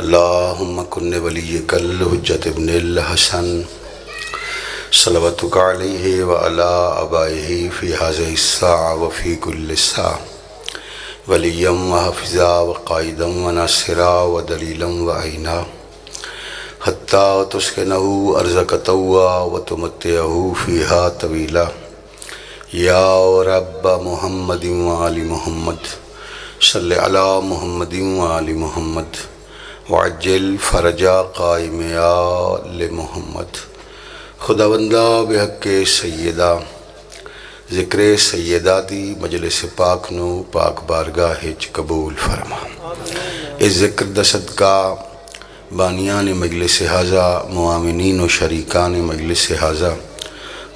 اللہم کن ولیک الحجۃ ابن الحسن صلواتک علیہ وعلی آبائہ فی ھذہ الساعۃ وفی کل ساعۃ ولیا وحافظا وقائدا وناصرا ودلیلا وعینا حتی تسکنہ ارضک طوعا وتمتعہ فیہا طویلا یا رب محمد وآل محمد صلی علی محمد وآل محمد وعجل فرجا قائم آل محمد۔ خداوندہ بحق سیدہ ذکر سیدہ دی مجلس پاک نو پاک بارگاہ وچ قبول فرما۔ اس ذکر دا صدقہ بانیان مجلس ہذا، معاونین و شریکان مجلس ہذا،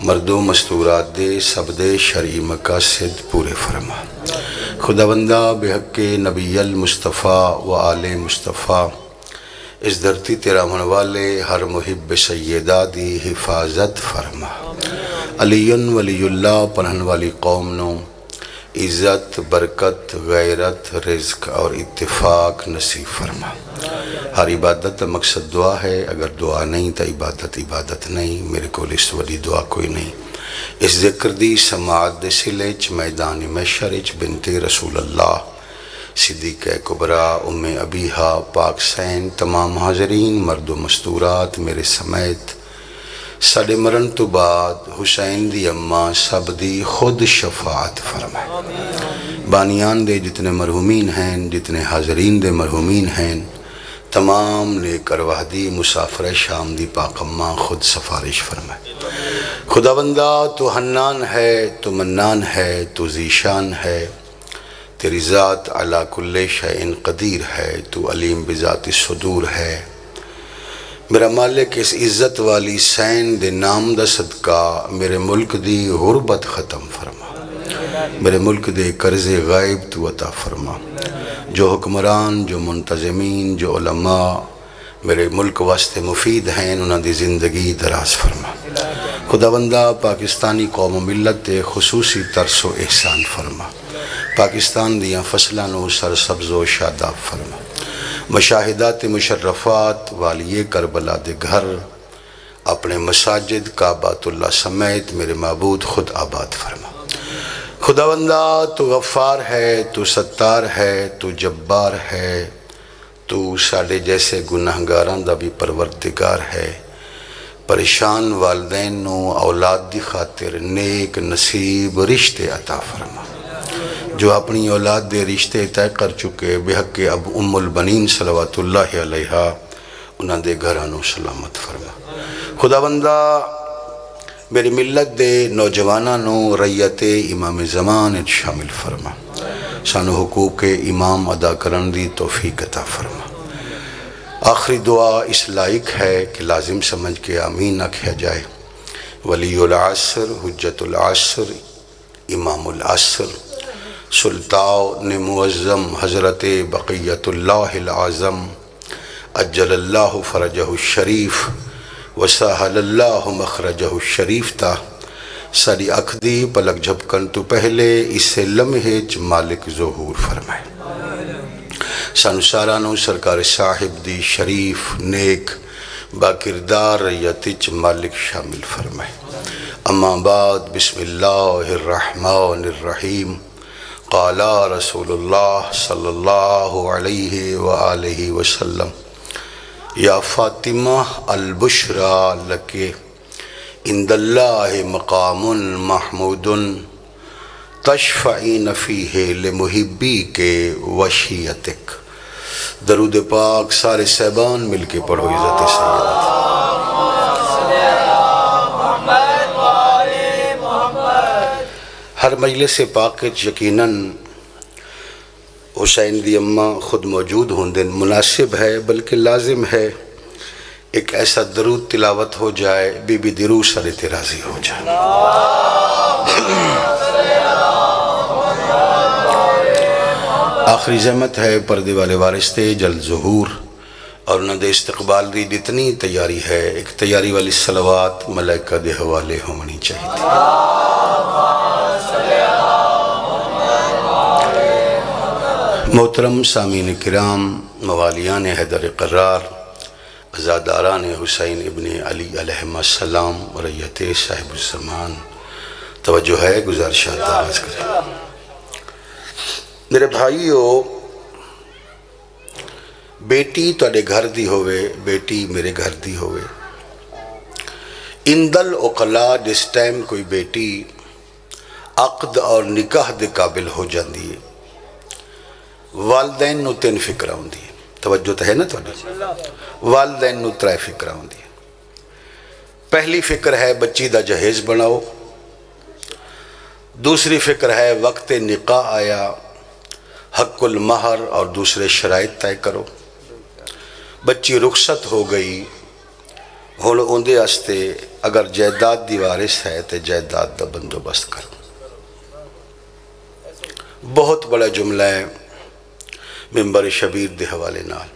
مرد و مستورات دے سب دے شرعی مقاصد پورے فرما۔ خداوندہ بحق نبی المصطفیٰ و آل مصطفیٰ اس دھرتی تیرا من والے ہر محب سیدہ دی حفاظت فرما۔ علی ولی اللہ پنہن والی قوم نو عزت، برکت، غیرت، رزق اور اتفاق نصیب فرما۔ ہر عبادت مقصد دعا ہے، اگر دعا نہیں تو عبادت نہیں۔ میرے کو اس ولی دعا کوئی نہیں۔ اس ذکر دی سماعت دے سلے چ میدان محشر چ بنت رسول اللہ صدیقہ کبریٰ ام ابیہا پاک سین تمام حاضرین مرد و مستورات میرے سمیت ساڈے مرن تو بعد حسین دی اماں سب دی خود شفاعت فرمائے۔ بانیان دے جتنے مرحومین ہیں، جتنے حاضرین دے مرحومین ہیں، تمام نیک ارواح دی مسافر شام دی پاک اماں خود سفارش فرمائے۔ خداوندہ تو حنان ہے، تو منان ہے، تو ذیشان ہے، تیری ذات علی کل شیء قدیر ہے، تو علیم بذات الصدور ہے۔ میرا مالک اس عزت والی سین دے نام دا صدقہ میرے ملک دی غربت ختم فرما، میرے ملک دے قرض غائب تو عطا فرما۔ جو حکمران، جو منتظمین، جو علماء میرے ملک واسطے مفید ہیں، انہاں دی زندگی دراز فرما۔ خداوندہ پاکستانی قوم و ملت دے خصوصی ترس و احسان فرما۔ پاکستان دیاں فصلاں نو سرسبز و شاداب فرما۔ مشاہدات مشرفات والی کربلا دے گھر، اپنے مساجد کعبۃ اللہ سمیت میرے معبود خود آباد فرما۔ خداوندہ تو غفار ہے، تو ستار ہے، تو جبار ہے، تو ساڈے جیسے گناہگاراں دا بھی پروردگار ہے۔ پریشان والدین نو اولاد دی خاطر نیک نصیب رشتے عطا فرما۔ جو اپنی اولاد دے رشتے طے کر چکے بحق اب ام البنین صلوات اللہ علیہا، انہاں دے گھرانوں سلامت فرما۔ خداوندہ میری ملت دے نوجواناں نو ریت امام زمان شامل فرما۔ سانو حقوق امام ادا کرن دی توفیق عطا فرما۔ آخری دعا اس لائق ہے کہ لازم سمجھ کے آمین آکھیا جائے۔ ولی العصر، حجت العصر، امام العصر، سلطان معظم حضرت بقیت اللہ العظم اجل اللہ فرجہ الشریف وسہل اللہ مخرجہ الشریف تا ساری اکھ دی پلک جھپکن تو پہلے اسے لمحے چ مالک ظہور فرمائے۔ سانو سارانو سرکار صاحب دی شریف نیک باکردار ریت چ مالک شامل فرمائے۔ اما بعد، بسم اللہ الرحمن الرحیم۔ قال رسول اللہ صلی اللہ علیہ وآلہ وسلم یا فاطمہ البشرى لکے عند اللہ مقام محمود تشفعین فیہ لمحبی کے وشیتک۔ درود پاک سارے صحبان مل کے پڑھو عزت سیدہ۔ ہر مجلس پاک یقیناً حسین دی اماں خود موجود ہوندے مناسب ہے، بلکہ لازم ہے ایک ایسا درود تلاوت ہو جائے بی بی درو سر تراضی ہو جائے۔ آخری زحمت ہے پردے والے وارثے جلد ظہور، اور انہوں دے استقبال دی جتنی تیاری ہے، ایک تیاری والی صلوات ملائکہ دے حوالے ہونی چاہیے۔ محترم سامعین کرام، موالیان حیدر قرار، عزاداران حسین ابن علی علیہ السلام، رعیت صاحب الزمان، توجہ ہے، گزارشات آغاز کریں۔ میرے بھائیو، بیٹی تواڈے گھر دی ہوئے، بیٹی میرے گھر دی ہوئے، اندل اقلا جس ٹائم کوئی بیٹی عقد اور نکاح دے قابل ہو جاندی ہے، والدین نو 3 فکر ہوندی ہے۔ توجہ تو ہے نا تواڈی؟ والدین نو 3 فکر ہوندی ہے۔ پہلی فکر ہے بچی دا جہیز بناؤ، دوسری فکر ہے وقت نکاح آیا، حق المہر اور دوسرے شرائط طے کرو۔ بچی رخصت ہو گئی، ہن اوندے واسطے اگر جائیداد دی وارث ہے تو جائیداد دا بندوبست کرو۔ بہت بڑا جملہ ہے، ممبر شبیر دے حوالے نال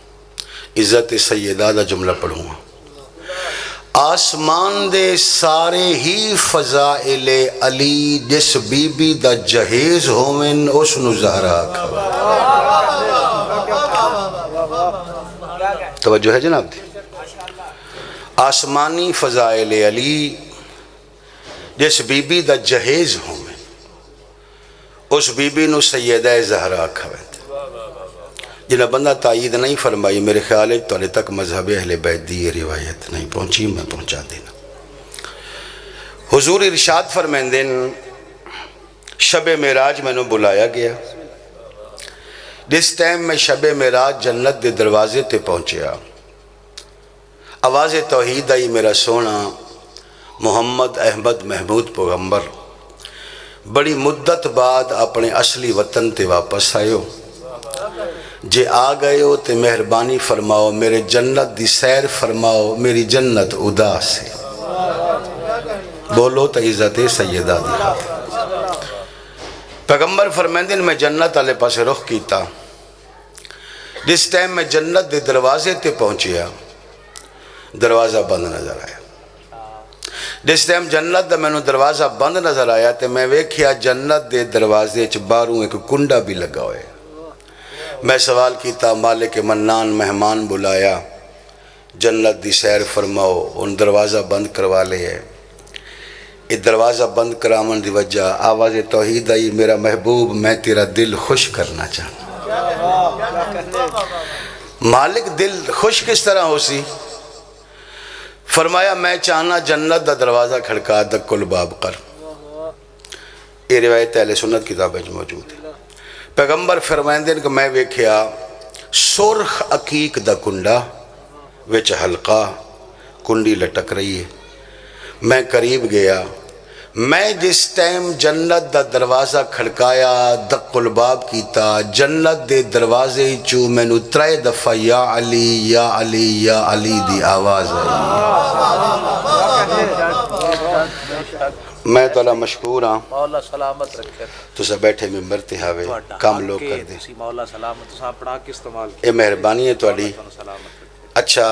عزت سیدہ دا جملہ پڑھوں گا۔ آسمان دے سارے ہی فضائل علی، جس بی بی دا جہیز ہومن اس نو زہرا کھوا۔ توجہ ہے جناب دی؟ آسمانی فضائل علی، جس بی بی دا جہیز ہومن اس بی بی نو سیدہ زہرا کھوا۔ جنہ بندہ تائید نہیں فرمائی، میرے خیال ہے تو تک مذہب اہل بیت دی یہ روایت نہیں پہنچی، میں پہنچا دینا۔ حضور ارشاد فرمائندے شب معراج میں نے بلایا گیا۔ جس ٹائم میں شب معراج جنت دے دروازے تے پہنچیا، آواز توحید آئی، میرا سونا محمد احمد محمود پیغمبر بڑی مدت بعد اپنے اصلی وطن تے واپس آئے ہو، جے آ گئے ہو تے مہربانی فرماؤ میرے جنت دی سیر فرماؤ، میری جنت اداس ہے۔ بولو تا عزت سیدہ دی ہاتھ۔ پیغمبر فرمائندے میں جنت والے پاس رخ کیتا۔ جس ٹائم میں جنت دے دروازے تے پہنچیا، دروازہ بند نظر آیا۔ جس ٹائم جنت دا میں نے دروازہ بند نظر آیا تے میں ویکھیا جنت دے دروازے چ باہروں ایک کنڈا بھی لگا ہوئے۔ میں سوال کیتا، مالک منان مہمان بلایا، جنت دی سیر فرماؤ، ان دروازہ بند کروا لے ہے۔ یہ دروازہ بند کرامن دی وجہ آواز توحید آئی، میرا محبوب میں تیرا دل خوش کرنا چاہتا۔ مالک دل خوش کس طرح ہو سی؟ فرمایا میں چاہنا جنت دا دروازہ کھڑکا، دق الباب کر۔ یہ روایت اہل سنت کتاب میں موجود ہے۔ پیغمبر فرمائندے کہ میں ویکھیا سرخ عقیق دا کنڈا وچ حلقہ، کنڈی لٹک رہی ہے۔ میں قریب گیا، میں جس ٹائم جنت دا دروازہ کھڑکایا، دق الباب کیتا، جنت دے دروازے چو میں نو 3 دفعہ یا علی یا علی یا علی دی آواز آئی۔ میں تعالیٰ مشکور ہاں، مولا سلامت رکھے تو سب بیٹھے ممبر تے ہاوے کام لوگ کر دیں۔ مولا سلامت تو سب پڑھا کے استعمال اے مہربانی ہے تواڈی۔ سلامت رکھے۔ اچھا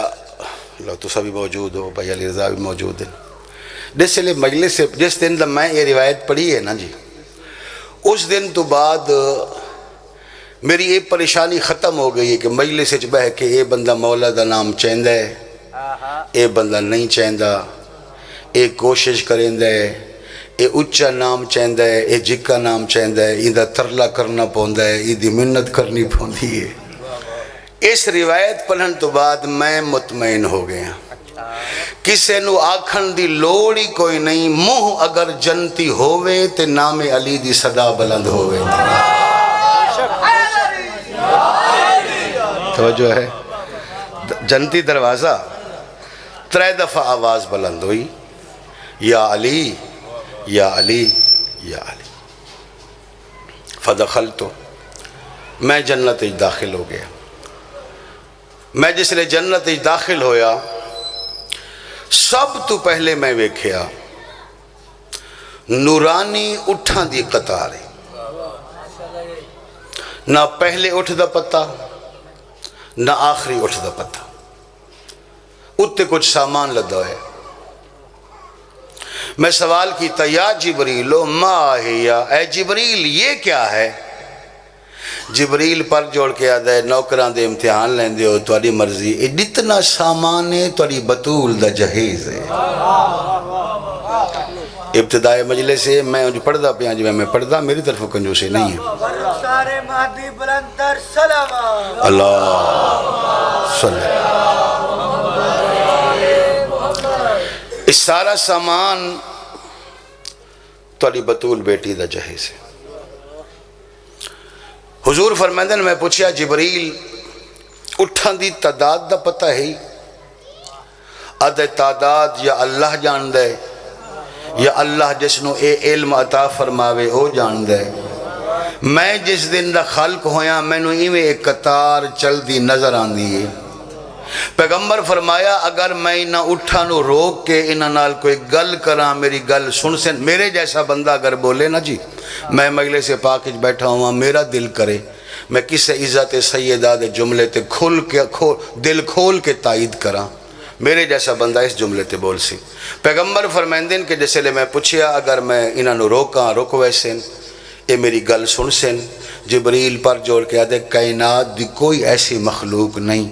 لو تو سبھی موجود ہو، بھائی علی رضا بھی موجود ہیں۔ جس لئے مجلس سے جس دن میں یہ روایت پڑھی ہے نا جی، اس دن تو بعد میری یہ پریشانی ختم ہو گئی ہے کہ مجلس سے بہ کے اے بندہ مولا دا نام چاہندا ہے، اے بندہ نہیں چاہندا، اے کوشش کریندا ہے، اے اچھا نام چاہندا ہے، اے جکا نام چاہندا ہے، ایندہ ترلا کرنا پوندا ہے، ایندی منت کرنی پوندی ہے۔ اس روایت پڑھن تو بعد میں مطمئن ہو گیا، کسے نو آکھن دی لوڑی کوئی نہیں، منہ اگر جنتی ہووے تے نام علی دی صدا بلند ہووے۔ توجہ ہے؟ جنتی دروازہ 3 دفعہ آواز بلند ہوئی، یا علی یا علی یا علی۔ فدخلتو، میں جنت داخل ہو گیا۔ میں جس لئے جنت داخل ہویا، سب تو پہلے میں ویکھیا نورانی اٹھاں دی قطار ہے، نہ پہلے اٹھ دا پتہ نہ آخری اٹھ دا پتہ، اتنے کچھ سامان لدا ہے۔ میں سوال کیتا، یا جبریل ما ہیا، اے جبریل یہ کیا ہے؟ جبریل پر جوڑ کے آدھا ہے نوکران دے امتحان لیندے ہو تواڈی مرضی اے جتنا سامان ہے تواڈی بطول دا جہیز ہے ابتدائی مجلس سے میں پڑھدا پیا جی میں پڑھدا میری طرف کنجوسی نہیں ہے سارے مہدی بلندر سلام اللہ صلی اس سارا سامان تواڈی بطول بیٹی دا جہیز ہے حضور فرمائندے نے میں پوچھیا جبریل اٹھان دی تعداد دا پتہ ہے ادھے تعداد یا اللہ جان دے یا اللہ جس نو اے علم عطا فرماوے او جان دے میں جس دن دا خلق ہویا میں نو ایویں ایک قطار چل دی نظر آن دی پیغمبر فرمایا اگر میں نہ اٹھا نو روک کے انہاں نال کوئی گل کراں میری گل سن سن میرے جیسا بندہ اگر بولے نا جی میں مجلس پاک بیٹھا ہوں میرا دل کرے میں کس عزت سیدہ دے جملے تے دل کھول کے تائید کراں میرے جیسا بندہ اس جملے تے بول سی پیغمبر فرمائندین کہ جیسے لے میں پوچھیا اگر میں انہاں نو روکاں روکوے سن اے میری گل سن سن جبریل پر جوڑ کے آدھے کائنات دی کوئی ایسی مخلوق نہیں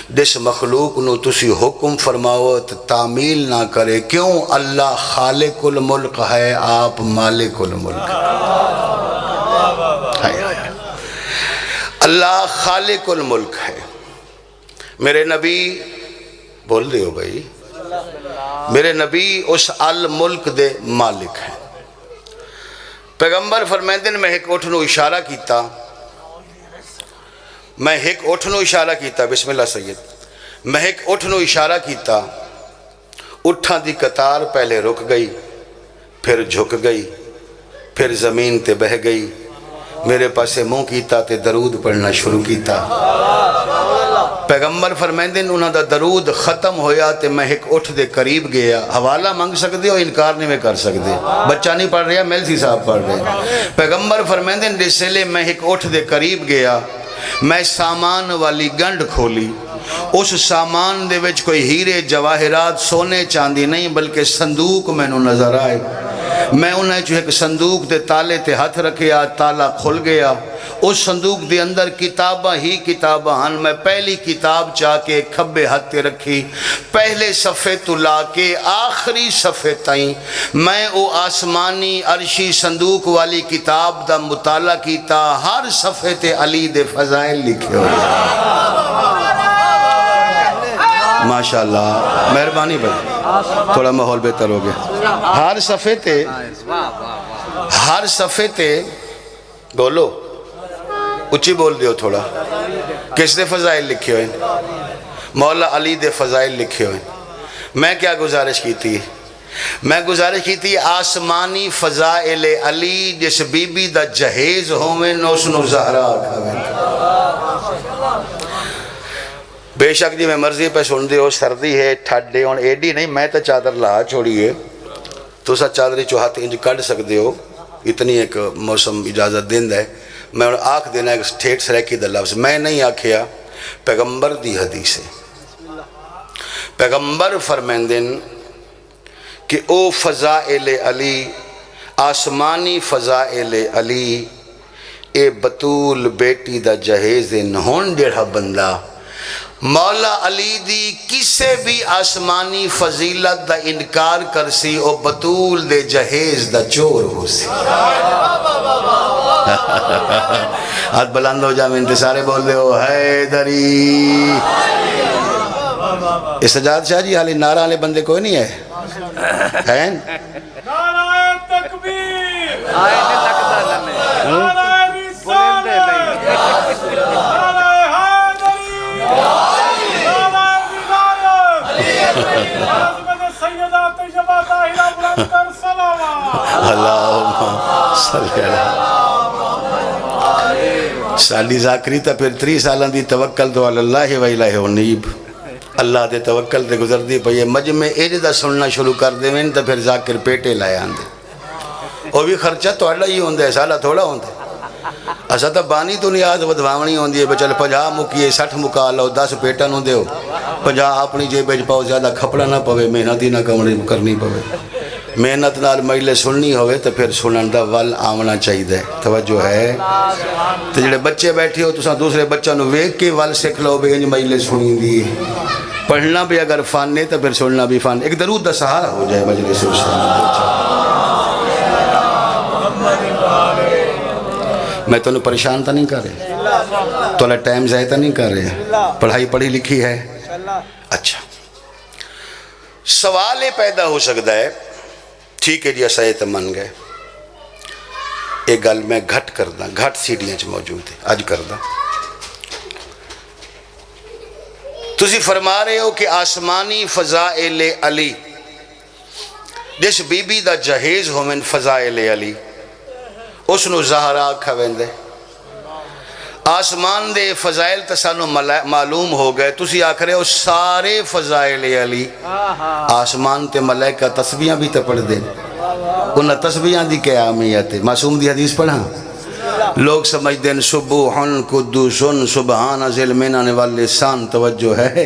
جس مخلوق نو تسی حکم فرماؤ تو تعمیل نہ کرے کیوں اللہ خالق الملک ہے آپ مالک الملک ہے اللہ خالق الملک ہے میرے نبی بول دے ہو بھائی میرے نبی اس الملک دے مالک ہیں پیغمبر فرمائندے نے میں ایک اٹھنو اشارہ کیتا میں ایک اٹھنو اشارہ کیتا بسم اللہ سید میں ایک اٹھنو اشارہ کیتا اٹھاں دی قطار پہلے رک گئی پھر جھک گئی پھر زمین تے بہ گئی میرے پاسے منہ کیتا تے درود پڑھنا شروع کیتا پیغمبر فرمائندے نے انہاں دا درود ختم ہویا تے میں ایک اٹھ دے قریب گیا حوالہ مانگ سکتے ہو انکار نہیں میں کر سکتے بچہ نہیں پڑھ رہا میلسی صاحب پڑھ رہے پیغمبر فرمائندے نے جس لے میں ایک اٹھ دے قریب گیا میں سامان والی گنڈ کھولی اس سامان دے وچ کوئی ہیرے جواہرات سونے چاندی نہیں بلکہ صندوق میں نو نظر آئے میں انہیں جو ایک صندوق دے تالے تے ہاتھ رکھیا تالا کھل گیا اس صندوق دے اندر کتاباں ہی کتاباں ہن میں پہلی کتاب چاہ کے کھبے ہاتھ تے رکھی پہلے صفحے تو لا کے آخری صفحے تائیں میں او آسمانی عرشی صندوق والی کتاب دا مطالعہ کیتا ہر صفحے تے علی دے فضائل لکھے ہوئے ماشاءاللہ مہربانی بھائی تھوڑا ماحول بہتر ہو گیا ہر صفحے تے بولو اچھی بول دیو تھوڑا کس دے فضائل لکھے ہوئے مولا علی دے فضائل لکھے ہوئے میں کیا گزارش کی تھی میں گزارش کی تھی آسمانی فضائل علی جس بی بی دا جہیز ہوئے نوسنو زہرا بے شک جی میں مرضی پہ سن دے ہو سردی ہے ٹھڈے ہون ایڈی نہیں میں تو چادر لا چھوڑی ہے تو سا چادری چوہاتے انج کڑ سکتے ہو اتنی ایک موسم اجازت دیند ہے میں آنکھ دینا ایک ٹھیٹ سریکی دا لفظ میں نہیں آکھیا پیغمبر دی حدیث ہے پیغمبر فرمیندن کہ او فضائل علی آسمانی فضائل علی اے بطول بیٹی دا جہیز نہون جڑا بندہ مولا علی دی کسے بھی آسمانی فضیلت دا انکار کرسی او بطول دے جہیز دا چور ہو سی ہاتھ بلند ہو جا میں انتصارے بول دے ہو حیدری سجاد شاہ جی حالی نعرہ والے بندے کوئی نہیں ہے ہیں نعرہ تکبیر آئے نے لگتا لنے نعرہ رسالت نعرہ حیدری نعرہ ولایت عظمت سیدہ طیبہ طاہرہ بلندر صلوات اللہم صلی اللہ سالی ذاکری تا پھر 3 سالان دی توکل تو اللہ و الہ ونیب اللہ دے توکل دے گزر دی پہ مجمع ایجے دا سننا شروع کر دے میں تا پھر ذاکر پیٹے لائے آن دے وہ بھی خرچہ تو اللہ ہی ہوندے سالہ تھوڑا ہوندے اسا تا بانی تو نیاز ودھواونی ہوندی ہے بچل 50 مکیے 60 مکا لو 10 پیٹا نو دیو 50 اپنی جے بیج پاؤ زیادہ کھپڑا نہ پوے محنت ہی نہ کرنی پوے محنت نال مجلس سننی ہوئے تو پھر سنن دا ول آمنا چاہیے. توجہ ہے. تو جڑے بچے بیٹھے ہو تو دوسرے بچوں نو ویکھ کے ول سکھ لو بھی انج مجلس سنی دی. پڑھنا بھی اگر فن ہے تو پھر سننا بھی فن. ایک درود دا سہارا ہو جائے مجلس میں تو پریشان تو نہیں کر رہے, تو ٹائم ضائع تو نہیں کر رہے. پڑھائی پڑھی لکھی ہے. اچھا سوال یہ پیدا ہو سکتا ہے, ٹھیک ہے جی ایسا تو من گئے, ایک گل میں گھٹ کردا, گھٹ سیڑھیاں چ موجود ہے اج کردا. تسی فرما رہے ہو کہ آسمانی فضائل علی جس بی بی دا جہیز ہومن فضائل علی اس نو زہرا کھویندے. آسمان دے فضائل تا سانو معلوم ہو گئے. تسی آکھ رہے ہو سارے فضائل علی. آسمان تے ملائکہ تسبیحاں بھی تے پڑھ دیں. انہاں تسبیحاں دی کیا اہمیت ہے؟ معصوم دی حدیث پڑھاں. لوگ سمجھتے ہیں سبوحن قدوسن سبحان ذی المنن واللسان. توجہ ہے,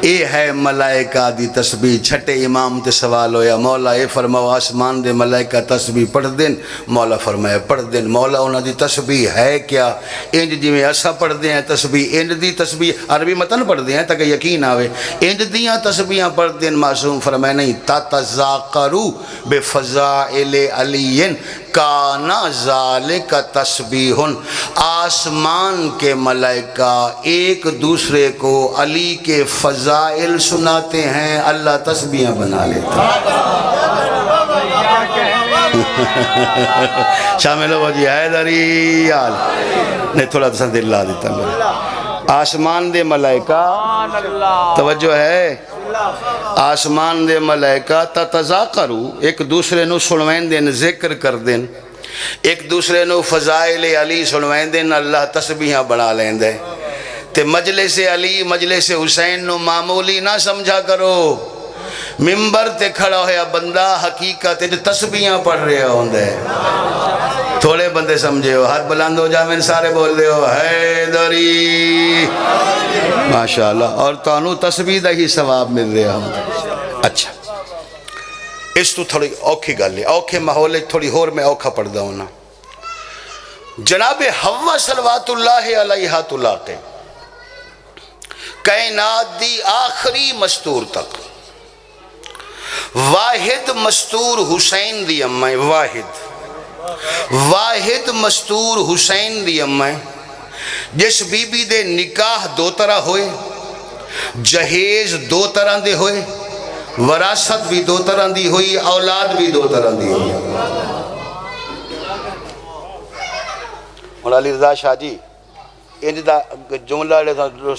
اے ہے ملائکہ دی تسبیح. چھٹے امام تے سوال ہویا مولا اے فرماؤ آسمان دے ملائکہ تسبیح پڑھ دیں؟ مولا فرمایا پڑھ دیں. مولا انہاں دی تسبیح ہے کیا؟ انج جی میں ایسا پڑھ دیں ہیں تسبیح, انج دی تسبیح عربی متن پڑھ دیں ہیں تاکہ یقین آوے. انج دیاں تسبیحاں پڑھ دیں. معصوم فرمایا نہیں, تتذاکروا بفضائل علی کانا ذالک تسبیح. آسمان کے ملائکہ ایک دوسرے کو علی کے فضائل سناتے ہیں, اللہ تسبیحاں بنا لیتا ہے. شامل ہو جی حیدری آل نے تھوڑا سا دل لا دیتا میرے. آسمان دے ملائکہ, توجہ ہے, آسمان دے ملائکہ تتذاکروا ایک دوسرے نو سنوین دین, ذکر کر دین, ایک دوسرے نو فضائل علی سنوین دین, اللہ تسبیحاں بنا لیں دے. تے مجلس علی مجلس حسین نو معمولی نہ سمجھا کرو. ممبر تے کھڑا ہویا بندہ حقیقت تسبیحاں پڑھ رہے ہوں دے. تھوڑے بندے سمجھے ہو, ہاتھ بلند ہو جا میں سارے بول دے ہو حیدری ماشاءاللہ, اور تانوں تسبیح دا ہی ثواب مل رہا ہوں. اچھا اس تو تھوڑی اوکھی گل ہے, اوکھے ماحول تھوڑی ہور میں اوکھا پڑھ دا ہونا. جناب حوا صلوات اللہ علیہ طلاقے کائنات دی آخری مستور تک واحد مستور حسین دی امائے, واحد مستور حسین دی امائے جس بی بی دے نکاح دو طرح ہوئے, جہیز دو طرح دے ہوئے, وراثت بھی دو طرح دی ہوئی, اولاد بھی دو طرح دی ہوئی. اور علی رضا شاہ جی انج دا جملہ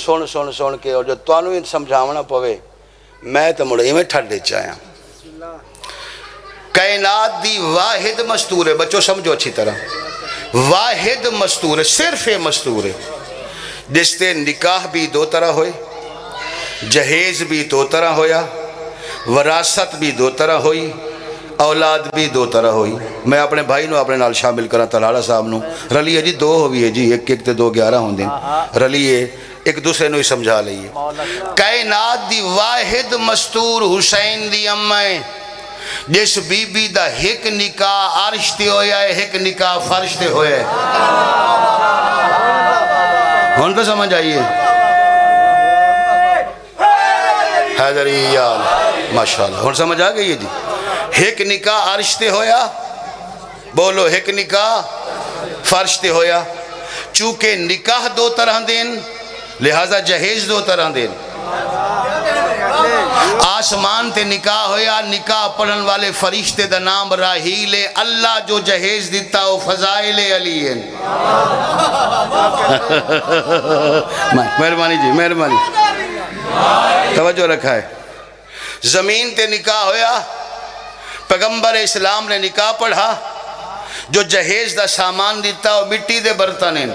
سن کے اور جو توانوں ان سمجھاونا پوے میں تو مڑے میں ٹھڑ دے چاہیاں. کائنات دی واحد مستور ہے, بچوں سمجھو اچھی طرح, واحد مستور ہے, صرف مستور ہے جس تے نکاح بھی دو طرح ہوئے, جہیز بھی دو طرح ہویا, وراثت بھی دو طرح ہوئی, اولاد بھی دو طرح ہوئی. میں اپنے بھائی نو اپنے نال شامل کرا, تلاڑا صاحب نو رلی ہے جی, دو ہوئی ہے جی, ایک ایک تے 2 11 ہوں دیں, رلی ہے ایک دوسرے نو ہی سمجھا لئیے. کائنات دی واحد مستور حسین دی امائے جس بی بی دا ایک نکاح عرش تے ہویا ہے, ایک نکاح فرش تے ہویا ہے. ہون تو سمجھ آئیے حیدری آل ماشاءاللہ, ہون سمجھ آ گئی ہے جی. ایک نکاح عرش تے ہویا, بولو ایک نکاح فرش تے ہویا. چونکہ نکاح دو طرح دین لہذا جہیز دو طرح دین. آسمان تے نکاح ہویا, نکاح پڑھن والے فرشتے دا نام راہیل, اللہ جو جہیز دیتا وہ فضائل علی ہے. مہربانی جی مہربانی, توجہ رکھا ہے. زمین تے نکاح ہویا, پیغمبر اسلام نے نکاح پڑھا, جو جہیز دا سامان دیتا وہ مٹی دے برتن ہیں.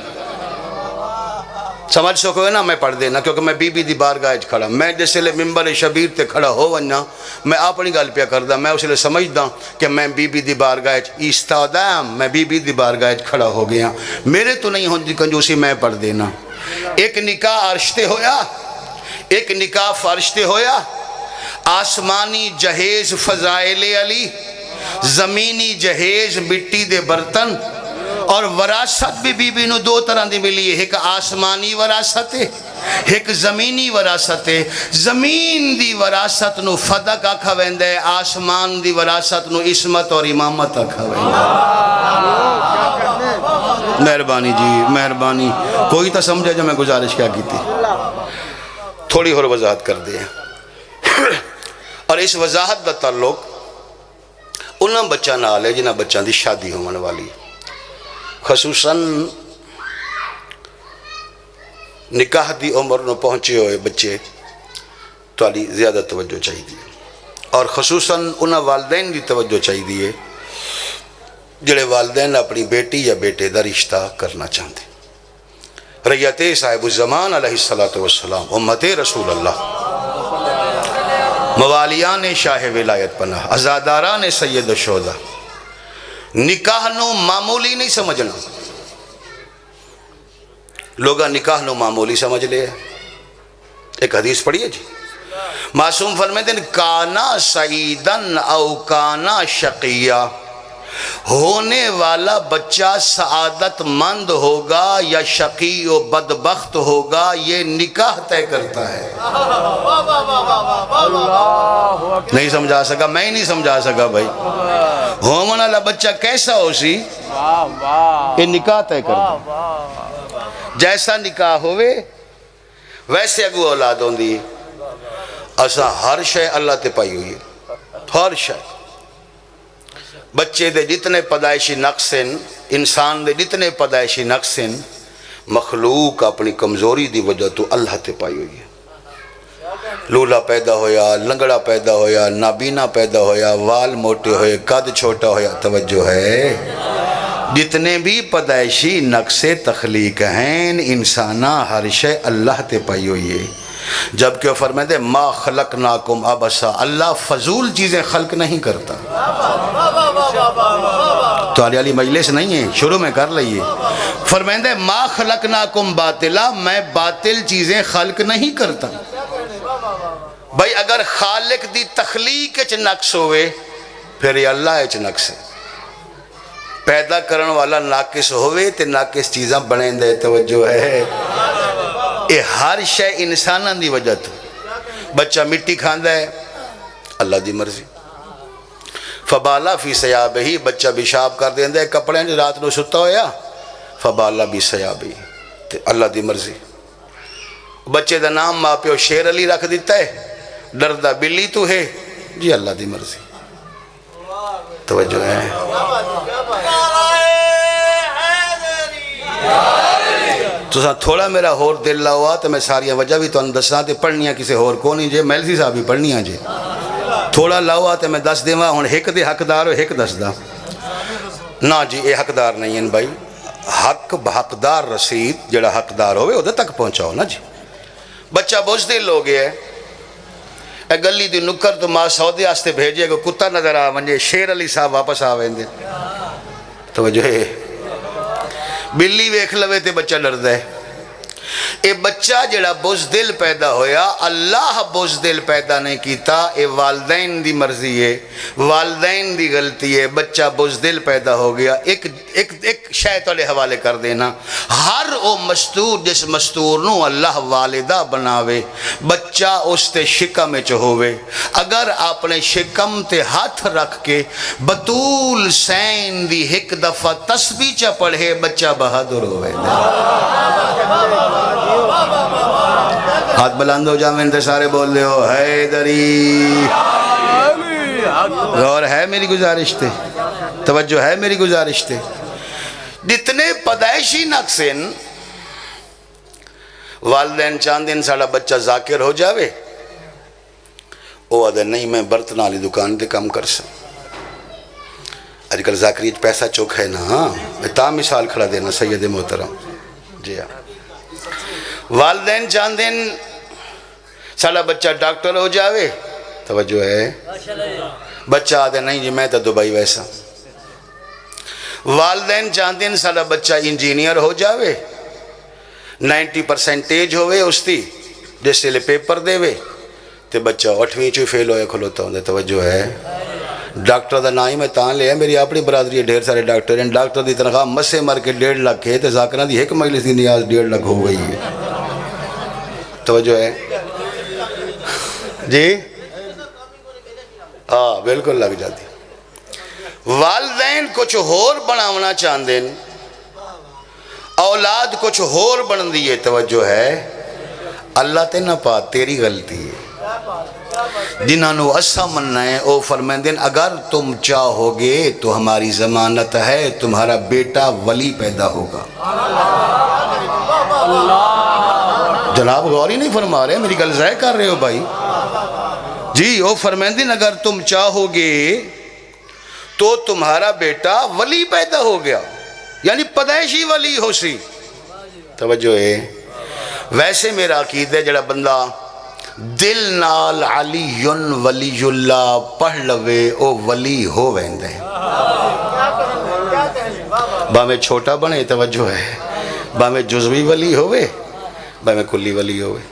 سمجھ سکو ہے نا, میں پڑھ دینا کیونکہ میں بی بی دی بارگاہ کھڑا. میں جس لئے ممبر شبیر تے کھڑا ہو ونیا میں اپنی گل پیا کردا, میں اس لئے سمجھدا کہ میں بی بی دی بارگاہ ایستادام, میں بی بی دی بارگاہ کھڑا ہو گیا. میرے تو نہیں ہوندی کنجوسی, میں پڑھ دینا. ایک نکاح عرش تے ہویا, ایک نکاح فرش تے ہویا. آسمانی جہیز فضائل علی, زمینی جہیز مٹی دے برتن اور وراثت بھی بی بی نو دو طرح دی ملی ہے، ایک آسمانی وراثت ہے، ایک زمینی وراثت ہے۔ زمین دی وراثت نو فدق آکھا ویندے، آسمان دی وراثت نو عصمت اور امامت آکھا ویندے۔ مہربانی جی، مہربانی، کوئی تا سمجھے جو میں گزارش کیا کی تھی، تھوڑی اور وضاحت کر دیں۔ اور اس وضاحت دا تعلق انہاں بچہ نال ہے جنہاں بچہ دی شادی ہونے والی، خصوصاً نکاح دی عمر نو پہنچے ہوئے بچے تو علی زیادہ توجہ چاہی دی، اور خصوصاً انہاں والدین دی توجہ چاہی دی ہے جڑے والدین اپنی بیٹی یا بیٹے دا رشتہ کرنا چاہتے۔ ریت صاحب الزمان علیہ السلام، امت رسول اللہ، موالیان شاہ ولایت پناہ، عزاداران سید الشہداء، نکاح نو معمولی نہیں سمجھنا۔ لوگا نکاح نو معمولی سمجھ لے۔ ایک حدیث پڑھیے جی، معصوم فرماتے ہیں کانا سعیدن او کانا شقیہ، ہونے والا بچہ سعادت مند ہوگا یا شقی و بدبخت ہوگا، یہ نکاح طے کرتا ہے۔ نہیں سمجھا سکا، میں ہی نہیں سمجھا سکا بھائی، ہونے والا بچہ کیسا ہو سی یہ نکاح طے کرتا۔ جیسا نکاح ہوئے ویسے اگو اولاد ہوں دی۔ اسا ہر شے اللہ تے پائی ہوئی ہے، ہر شے۔ بچے دے جتنے پیدائشی نقص ہیں، انسان دے جتنے پیدائشی نقص ہیں، مخلوق اپنی کمزوری دی وجہ تو اللہ تے پائی ہوئی ہے۔ لولا پیدا ہویا، لنگڑا پیدا ہویا، نابینا پیدا ہویا، وال موٹے ہوئے، قد چھوٹا ہویا، توجہ ہے۔ جتنے بھی پیدائشی نقص تخلیق ہیں، انسانہ ہر شے اللہ تے پائی ہوئی ہے۔ جبکہ فرمائے دے ما خلقناکم عبثا، اللہ فضول چیزیں خلق نہیں کرتا۔ تو علی مجلس نہیں ہے، شروع میں کر لئیے۔ فرمائے دے ما خلقناکم باطلا، میں باطل چیزیں خلق نہیں کرتا۔ بھائی اگر خالق دی تخلیق اچ نقص ہوئے پھر یہ اللہ اچ نقص ہے۔ پیدا کرن والا ناقص ہوئے تے ناقص چیزاں بنیں دے، توجہ ہے۔ یہ ہر شے انساناں دی وجہ تو۔ بچہ مٹی کھاندہ ہے، اللہ دی مرضی۔ فبالا فی سیابہی، بچہ پیشاب کر دیندہ ہے کپڑے رات نو ستا ہویا، فبالا فی سیابہی، اللہ دی مرضی۔ بچے دا نام ماں پیو شیر علی رکھ دیتا ہے، ڈردہ بلی تو ہے، جی اللہ دی مرضی۔ توجہ ہے۔ تو تھوڑا میرا ہور دل لاؤا تو میں ساری وجہ بھی تو اندساں تے پڑھنیاں کسے ہور کو نہیں جے، میلسی صاحب بھی پڑھنیاں جے۔ تھوڑا لاؤا تو میں دس دیواں، ہون ایک دے حقدار ہو ایک دس دا۔ نا جی اے حقدار نہیں ہیں بھائی، حق بحقدار رسید جڑا حقدار ہوئے ادھر تک پہنچاؤ نا جی۔ بچہ بزدل ہو گیا ہے، اے گلی دی نکر تو ماں سعودی آستے بھیجے گا، کتا نظر آ ونجے، شیر علی صاحب واپس آویں دے۔ توجہ ہے، بلی ویکھ لوے تے بچہ ڈردا ہے۔ اے بچہ جڑا بزدل پیدا ہویا، اللہ بزدل پیدا نہیں کیتا، اے والدین دی مرضی ہے، والدین دی غلطی ہے، بچہ بزدل پیدا ہو گیا۔ ایک شاید والے حوالے کر دینا، ہر او مستور جس مستور نو اللہ والدہ بناوے، بچہ اس تے شکم میں ہوئے، اگر اپنے شکم تے ہاتھ رکھ کے بطول سین دی ایک دفعہ تسبیح چا پڑھے، بچہ بہادر ہوئے۔ ہاتھ بلند ہو جاویں تے سارے بول دے ہو حیدری۔ غور ہے میری گزارش تے، توجہ ہے میری گزارش تے۔ جتنے پیدائشی نقص ہیں، والدین چاندین ساڑا بچہ ذاکر ہو جاوے، او آدھے نہیں میں برتن والی دکان تے کام کر سا۔ آج کل ذاکری پیسہ چوک ہے نا، تا مثال کھڑا دینا سید محترم جی ہاں۔ والدین چاندین ساڑا بچہ ڈاکٹر ہو جاوے، توجہ ہے، بچہ آدھے نہیں جی میں تا دبئی ویسا۔ والدین چاندین ساڑا بچہ انجینئر ہو جاوے، 90% ہوئے اس دی جیسے لے پیپر دے وے تے بچہ 8ویں چوئی فیل ہوئے کھلوتا ہوں دے، توجہ ہے۔ ڈاکٹر دا نام ہی میں تاں لیا، میری اپنی برادری ڈھیر سارے ڈاکٹر ہیں، ڈاکٹر دی تنخواہ مسے مر کے 1.5 لاکھ ہے، تو ذاکران دی ایک مجلس دی نیاز 1.5 لاکھ ہو گئی ہے۔ توجہ ہے جی؟ ہاں بالکل لگ جاتی۔ والدین کچھ ہور بناونا چاہندے، اولاد کچھ ہور بن دیئے، توجہ ہے، اللہ تے نہ پا، تیری غلطی ہے۔ جنہاں نو اسا مننا ہے او فرمائیں اگر تم چاہو گے تو ہماری ضمانت ہے تمہارا بیٹا ولی پیدا ہوگا۔ جناب غور ہی نہیں فرما رہے، میری گل ضائع کر رہے ہو بھائی جی۔ او فرمائیں اگر تم چاہو گے تو تمہارا بیٹا ولی پیدا ہو گیا، یعنی پیدائشی ولی ہو سی۔ توجہ ہے، ویسے میرا عقید ہے جڑا بندہ دل نال علی ولی اللہ پڑھ لوے او ولی ہو ویندے، باویں چھوٹا بنے، توجہ ہے، باویں جزوی ولی ہوئے، باویں کلی ولی ہوئے۔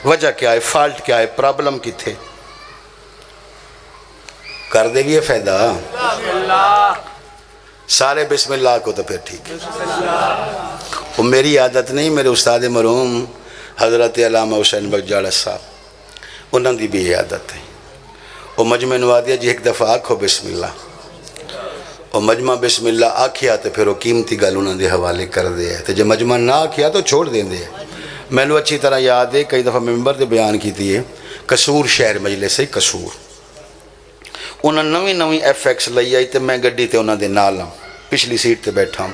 وجہ کیا ہے، فالٹ کیا ہے، پرابلم کی تھے، کر دے بھی ہے فائدہ سارے بسم اللہ کو تو پھر ٹھیک ہے۔ وہ میری عادت نہیں، میرے استاد مرحوم حضرت علامہ حسین بگجاڑ صاحب انہوں دی بھی عادت ہے۔ وہ مجمع نوادیا جی ایک دفعہ آکھو بسم اللہ، وہ مجمع بسم اللہ آکھیا تو پھر وہ قیمتی گل انہوں دے حوالے کر دیا، تو جب مجمع نہ آکھیا تو چھوڑ دیں دے۔ میں نے اچھی طرح یاد ہے، کئی دفعہ ممبر دے بیان کی تھی، قصور شہر مجلس سے قصور، انہوں نویں نویں ایف ایکس لئی آئی، تو میں گڈی تے انہوں دے نال ہوں، پچھلی سیٹ تے بیٹھا ہوں۔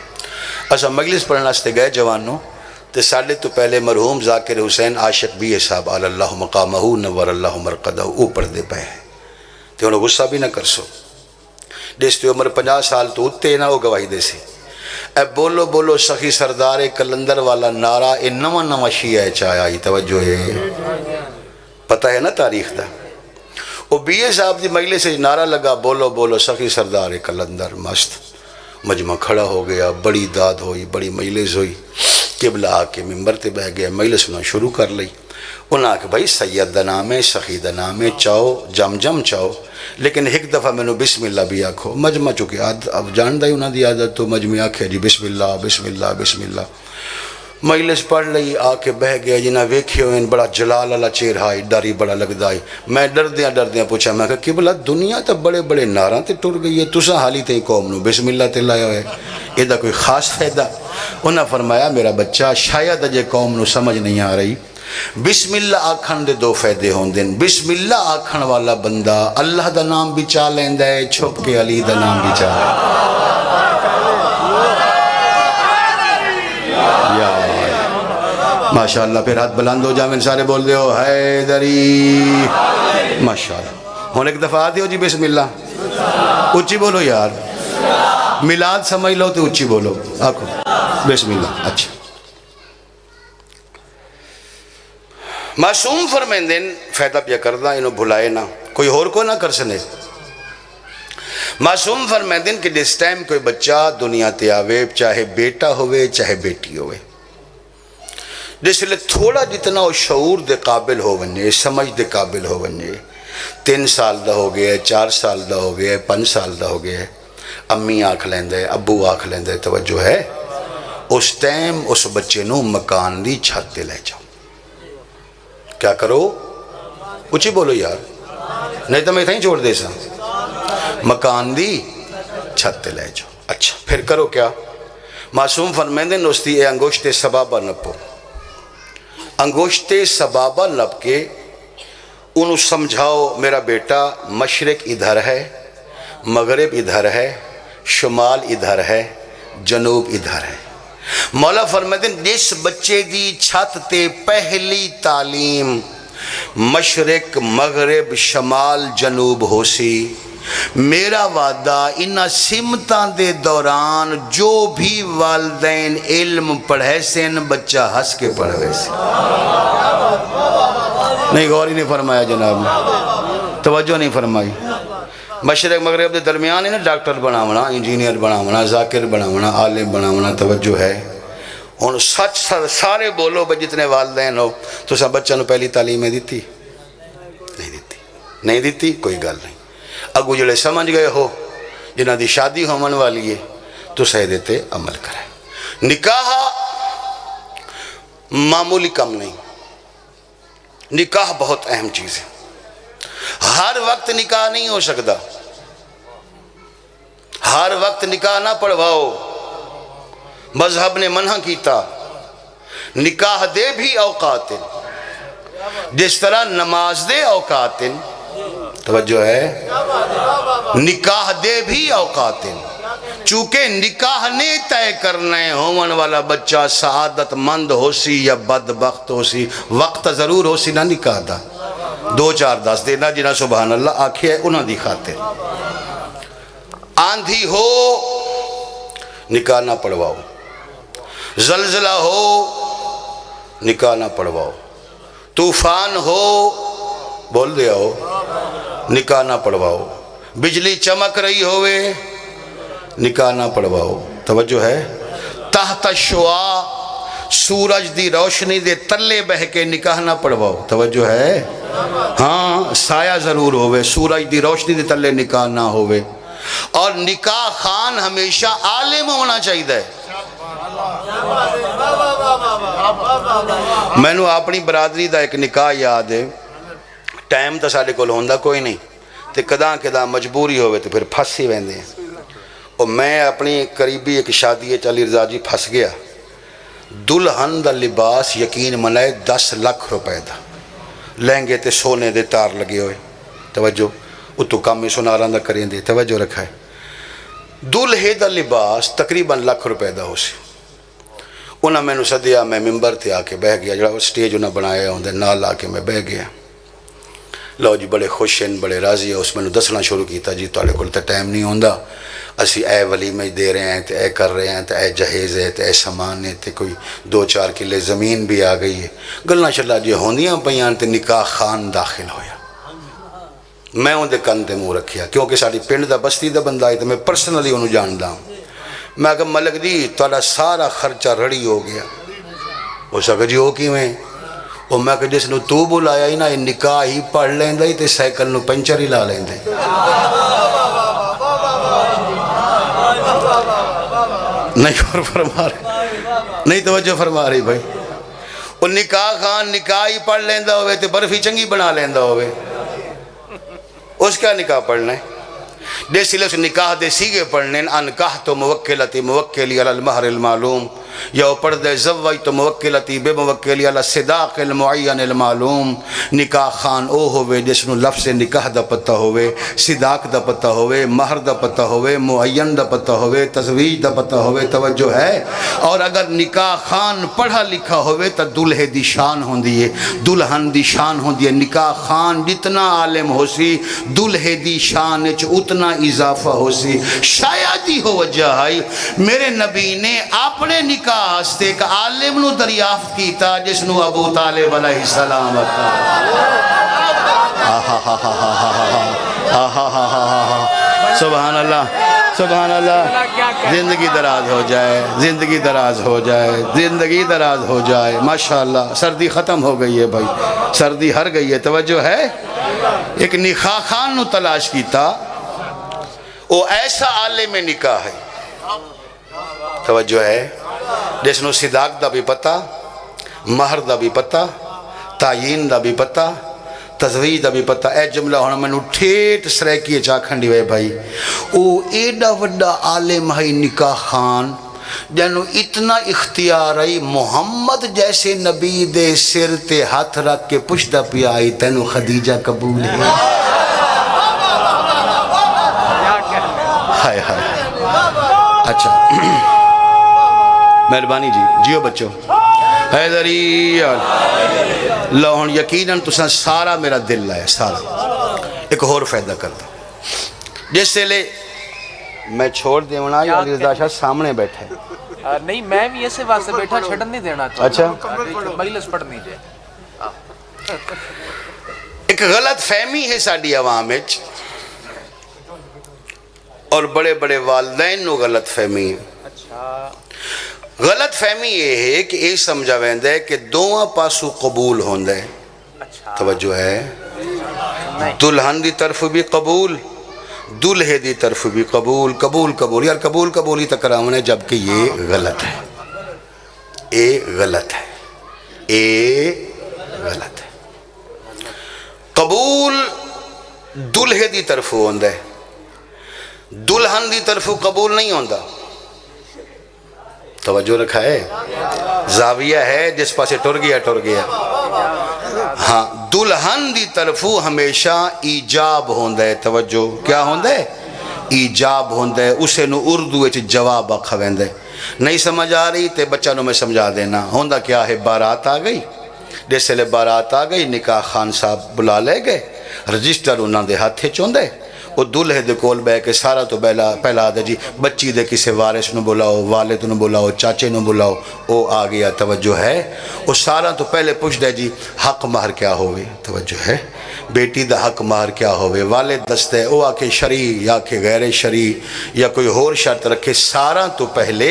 اسا مجلس پڑھنا سے گئے جوانوں، تو سالے تو پہلے مرحوم ذاکر حسین عاشق بھی صاحب علی اللہ مقامہ نور اللہ مرقدہ اوپر دے پہ ہے، تو انہوں غصہ بھی نہ کر سو، جس تے عمر 50 سال تو اتے نہ ہو گواہی دے سی۔ اے بولو بولو سخی سردار کلندر والا نعرہ اے نواں نواں شیعہ چاہیا آئی، توجہ ہے، پتہ ہے نا تاریخ دا۔ وہ بی اے صاحب دی مجلس سے نعرہ لگا، بولو بولو سخی سردار کلندر، مست مجمع کھڑا ہو گیا، بڑی داد ہوئی، بڑی مجلس ہوئی، قبلہ آ کے ممبر تے بہ گیا، مجلس انہوں شروع کر لئی۔ انہاں کہ بھائی سید دا نام ہے، سخی دا نام ہے، چاہو جم جم چاہو، لیکن ایک دفعہ میں نے بسم اللہ بھی آکھو۔ مجمع چکے اب جان دائی انہاں دی عادت تو مجمع آکھے جی بسم اللہ بسم اللہ بسم اللہ، مجلس پڑھ لئی، آ کے بہ گیا، جنہاں ویکھے ہوئے بڑا جلال اللہ چہرہ ہے، ڈاری بڑا لگدا ہے۔ میں ڈردیاں پوچھا، میں کہا قبلہ دنیا تو بڑے بڑے نعراں تے ٹر گئی ہے، تساں حالی تے قوم نو بسم اللہ تے لایا ہوئے، یہ دا کوئی خاص فائدہ؟ انہاں فرمایا میرا بچہ شاید اجے قوم نو سمجھ نہیں آ رہی، بسم اللہ آکھن دے 2 فائدے ہوندے، بسم اللہ آکھن والا بندہ اللہ دا نام بھی چاہ لیندا ہے، چھپ کے علی دا نام بھی چاہ لیندا ہے۔ ماشاءاللہ، پھر ہاتھ بلند ہو جاویں سارے بول دے ہو حیدری، ماشاءاللہ۔ ہون ایک دفعہ آتے ہو جی بسم اللہ، اچھی بولو یار، میلاد سمجھ لو تو اچھی بولو، آکھو بسم اللہ۔ اچھا، معصوم فرمیندن فائدہ پیا کردہ، انہوں بھلائے نہ، کوئی اور کو نہ کر سنے۔ معصوم فرمیندن کہ جس ٹائم کوئی بچہ دنیا تے آوے، چاہے بیٹا ہوئے چاہے بیٹی ہوئے، جس لئے تھوڑا جتنا وہ شعور دے قابل ہو ونجے، سمجھ دے قابل ہو ونجے، 3 سال دا ہو گیا، 4 سال دا ہو گیا، 5 سال دا ہو گیا، امی آکھ لیندے، ابو آکھ لیندے، توجہ ہے، اس ٹائم اس بچے نو مکان دی چھت دے لے جاؤ۔ کیا کرو؟ اچھی بولو یار، نہیں تو میں اتنا ہی چھوڑ دے سا، مکان دی چھت دے لے جاؤ۔ اچھا، پھر کرو کیا؟ معصوم فرمیندے نوستی اے انگوشت سبابہ نپو، انگوشت سبابہ نپ کے انہوں سمجھاؤ میرا بیٹا مشرق ادھر ہے، مغرب ادھر ہے، شمال ادھر ہے، جنوب ادھر ہے۔ مولا فرماتے ہیں جس بچے دی چھت تے پہلی تعلیم مشرق مغرب شمال جنوب ہو سی، میرا وعدہ انہا سمتان دے دوران جو بھی والدین علم پڑھے سن بچہ ہس کے پڑھے سن۔ نہیں غور ہی نہیں فرمایا جناب نے، توجہ نہیں فرمائی۔ مشرق مغرب دے درمیان ہے نا، ڈاکٹر بناونا، انجینئر بناونا، ذاکر بناونا، عالم بناونا، توجہ ہے۔ اور سچ سارے بولو بھئی جتنے والدین ہو تو سب بچہ نو پہلی تعلیم دیتی؟ نہیں دیتی، نہیں دیتی، کوئی گل نہیں۔ اگو جڑے سمجھ گئے ہو جنہ دی شادی ہومن والی ہے تو سہدے تے عمل کریں. نکاح معمولی کم نہیں، نکاح بہت اہم چیز ہے. ہر وقت نکاح نہیں ہو سکتا، ہر وقت نکاح نہ پڑھواؤ. مذہب نے منع کیتا نکاح دے بھی اوقات، جس طرح نماز دے اوقات. توجہ ہے، نکاح دے بھی اوقات. چونکہ نکاح نے طے کرنے ہومن والا بچہ سعادت مند ہو سی یا بدبخت ہو سی. وقت ضرور ہو سی نہ نکاح دا، 2 4 10 دینا جنہ سبحان اللہ آکھے انہاں دی خاطر. آندھی ہو نکاح نہ پڑھواؤ، زلزلہ ہو نکاح نہ پڑھواؤ، طوفان ہو بول دیا ہو نکاح نہ پڑھواؤ، بجلی چمک رہی ہوئے نکاح نہ پڑھواؤ. توجہ ہے، تحت الشعاع سورج دی روشنی دے تلے بہ کے نکاح نہ پڑھواؤ. توجہ ہے، ہاں سایہ ضرور ہوئے، سورج دی روشنی دے تلے نکاح نہ ہوئے. اور نکاح خان ہمیشہ عالم ہونا چاہیے. میں نو اپنی برادری دا ایک نکاح یاد ہے. ٹائم تا ساڑے کو ہوندا کوئی نہیں تے کداں مجبوری ہوئے تو پھر پھنس ہی ویندے ہیں. اور میں اپنی قریبی ایک شادی علی رضا جی پھنس گیا. دلہن دا لباس یقین منائے 10 لاکھ روپے دا، لہنگے تے سونے دے تار لگے ہوئے. توجہ، اتو کام میں سناراں دا کریں دے. توجہ رکھا ہے، دلہے دا لباس تقریباً لاکھ روپے دا ہو سی. انہاں میں نو سدیا، میں ممبر تے آ کے بہ گیا، جڑا سٹیج انہاں بنایا ہوندے نال آ کے میں بہ گیا. لو جی بڑے خوش ہیں، بڑے راضی ہیں. اس میں نو دسنا شروع کیتا جی تواڈے کول تے ٹائم نہیں ہوندا، اسی اے ولیمے دے رہے ہیں تے اے کر رہے ہیں تے اے جہیز ہے تے اے سامان ہے تے کوئی 2 4 کلے زمین بھی آ گئی ہے. گلاں چلا جی ہوندیاں پیاں تے نکاح خان داخل ہویا. میں اون دے کن تے منہ رکھیا کیونکہ ساڈی پنڈ دا بستی دا بندہ ہے تے میں پرسنلی انہوں جاندا ہوں. میں کہا ملک دی تواڈا سارا خرچہ رڑی ہو گیا. ہو سکے جی ہو کیویں؟ اور میں کہ جس نو تو بلایا ہی نا نکاح ہی پڑھ لیندے ہی تے سائیکل نو پنچر ہی لا لیندے. نہیں فرما رہے، نہیں توجہ فرما رہی بھائی. وہ نکاح خان نکاح ہی پڑھ لیندہ ہوئے تے برفی چنگی بنا لیندہ ہوئے، اس کا نکاح پڑھنا ہے. جیسے لئے اس نکاح دے سیگے پڑھنے انکاح تو موکلتی موکلی علی المہر المعلوم، یا پڑھ دے زوی تو موکلتی بے موکلی علی صداق المعین المعلوم. نکاح خان او ہوئے جس نو لفظ نکاح دا پتہ ہوئے، صداق دا پتہ ہوئے، مہر دا پتہ ہوئے، معین دا پتہ ہوئے، تزویج دا پتہ ہوئے. توجہ ہے. اور اگر نکاح خان پڑھا لکھا ہوئے تو دلہے دی شان ہوندی ہے، دلہن دی شان ہوندی ہے. نکاح خان جتنا عالم ہو سی دلہے دی شان اچ اتنا اضافہ ہو سی. شاید ہی ہو وجہ ہے میرے نبی نے اپنے نکاح ہستے ایک عالم نو دریافت کیتا جس نو ابو طالب علیہ السلام سبحان اللہ سبحان اللہ. زندگی دراز ہو جائے، زندگی دراز ہو جائے، زندگی دراز ہو جائے. ماشاءاللہ سردی ختم ہو گئی ہے بھائی، سردی ہر گئی ہے. توجہ ہے. ایک نکاح خان نو تلاش کیتا، وہ ایسا عالم نکاح ہے. توجہ ہے. جس نو صداق دا بھی پتہ، مہر دا بھی پتہ، تعیین دا بھی پتہ، تزویج دا بھی پتہ. اے جملہ ہونا میں نو ٹھیٹ سریکی چاکھنڈی ہوئے بھائی. او ایڈا وڈا عالم ہے نکاح خان جنو اتنا اختیار ہے محمد جیسے نبی دے سر تے ہاتھ رکھ کے پشتہ پی آئی تینو خدیجہ قبول ہے. ہائے ہائے. اچھا مہربانی جی، جیو بچو حیدری لہن یقیناً تساں سارا میرا دل لائے سارا. ایک اور فائدہ کرتا جس سے لے میں چھوڑ دیونا یا علی رضا شاہ سامنے بیٹھے. نہیں میں بھی ایسے واسطے بیٹھا چھڑن نہیں دینا چاہتا. اچھا مجلس پڑھ نہیں جائے. ایک غلط فہمی ہے ساڑی عوام اچ، اور بڑے بڑے والدین نو غلط فہمی ہے. غلط فہمی یہ ہے کہ یہ سمجھا ویندہ ہے کہ دوہاں پاسو قبول ہوندہ ہے. توجہ ہے. دلہن دی طرف بھی قبول، دلہے دی طرف بھی قبول قبول قبول. یار قبول قبول ہی تک کراؤں ہے جبکہ یہ غلط ہے. یہ غلط ہے. یہ غلط ہے. قبول دلہے دی طرف ہوندہ ہے, دلہن دی طرف قبول نہیں ہوندہ. توجہ رکھا ہے. زاویہ ہے جس پاسے ٹر گیا. ہاں دلہن دی طرف ہمیشہ ایجاب ہوندہ ہے. توجہ کیا ہوندہ ہے؟ ایجاب ہوندہ ہے. اسے نو اردو اچھ جواب آکھا ویندہ ہے. نہیں سمجھ آ رہی تے بچہ نو میں سمجھا دینا. ہوندہ کیا ہے؟ بارات آ گئی. جیسے لے بارات آ گئی, نکاح خان صاحب بلا لے گئے, رجسٹر انہاں دے ہاتھے چوندے, وہ دلہے دے کول بے کے سارا تو پہلا آدھے جی بچی دے کسے وارث نو بلاؤ, والد نو بلاؤ, چاچے نو بلاؤ. او آ گیا. توجہ ہے. وہ سارا تو پہلے پوچھ دے جی حق مہر کیا ہوئے. توجہ ہے. بیٹی دا حق مہر کیا ہوئے. والد دستے او آ کے شرعی یا کہ غیر شرعی یا کوئی اور شرط رکھے. سارا تو پہلے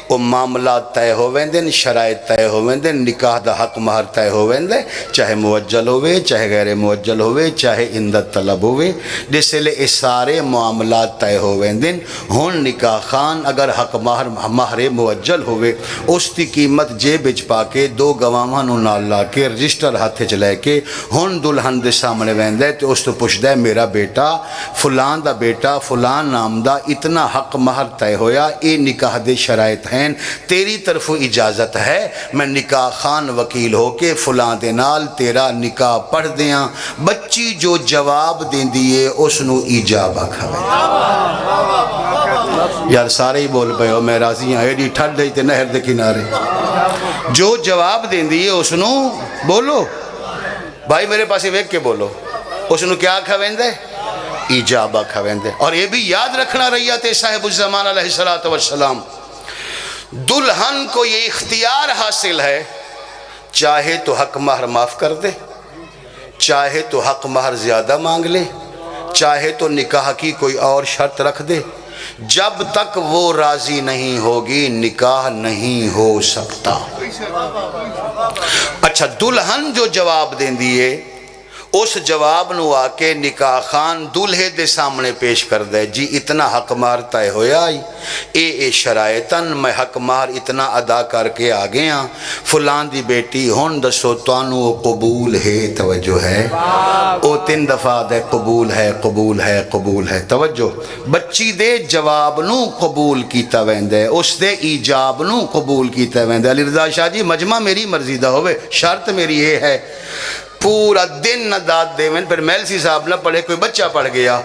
وہ معاملات طے ہوئیں, شرائط طے ہوئیں, نکاح دا حق مہر طے ہوئیں, چاہے موجل ہوئے چاہے غیر موجل ہوئے چاہے اندت طلب ہوئے. جیسے لے اس سارے معاملات طے ہوئیں. ہون نکاح خان اگر حق مہر موجل ہوئے اس دی قیمت جیب وچ پا کے دو گواہاں نو نال لا کے رجسٹر ہاتھ وچ لے کے ہن دلہن دے سامنے ویندا تے اس تو پوچھدا ہے میرا بیٹا فلان دا بیٹا فلان نام دا اتنا حق مہر طے ہویا, اے نکاح دے شرائط ہیں, تیری طرف اجازت ہے میں نکاح خان وکیل ہو کے فلان دے نال تیرا نکاح پڑھ دیاں. بچی جو جواب دین دیئے اس نو ایجاب آکھا وے. یار سارے ہی بول پے ہو, میں راضی ہاں. ایڈی ٹھڈ دئی تے نہر دے کنارے. جو جواب دین دیئے اس نو بولو بھائی, میرے پاسے ویک کے بولو. اس نو کیا آکھا ویندے؟ ایجاب آکھا ویندے. اور یہ بھی یاد رکھنا رہیا تے صاحب الزمان علیہ السلام, دلہن کو یہ اختیار حاصل ہے, چاہے تو حق مہر معاف کر دے, چاہے تو حق مہر زیادہ مانگ لے, چاہے تو نکاح کی کوئی اور شرط رکھ دے. جب تک وہ راضی نہیں ہوگی نکاح نہیں ہو سکتا. اچھا دلہن جو جواب دیں دیئے اس جواب نو آ کے نکاح خان دلہے دے سامنے پیش کر دے جی اتنا حق مہر طے ہویا, اے شرائطن میں حق مہر اتنا ادا کر کے آ گیا. فلان دی بیٹی ہون دسو توانو قبول ہے. توجہ ہے. او 3 دفعہ دے قبول ہے قبول ہے قبول ہے. توجہ بچی دے جواب نو قبول کیتا ویندے, اس دے ایجاب نو قبول کیتا ویندے. علی رضا شاہ جی مجمع میری مرضی دا ہوئے, شرط میری یہ ہے پورا دن نہ داد دے میں, پھر میلسی صاحب نہ پڑھے کوئی بچہ پڑھ گیا.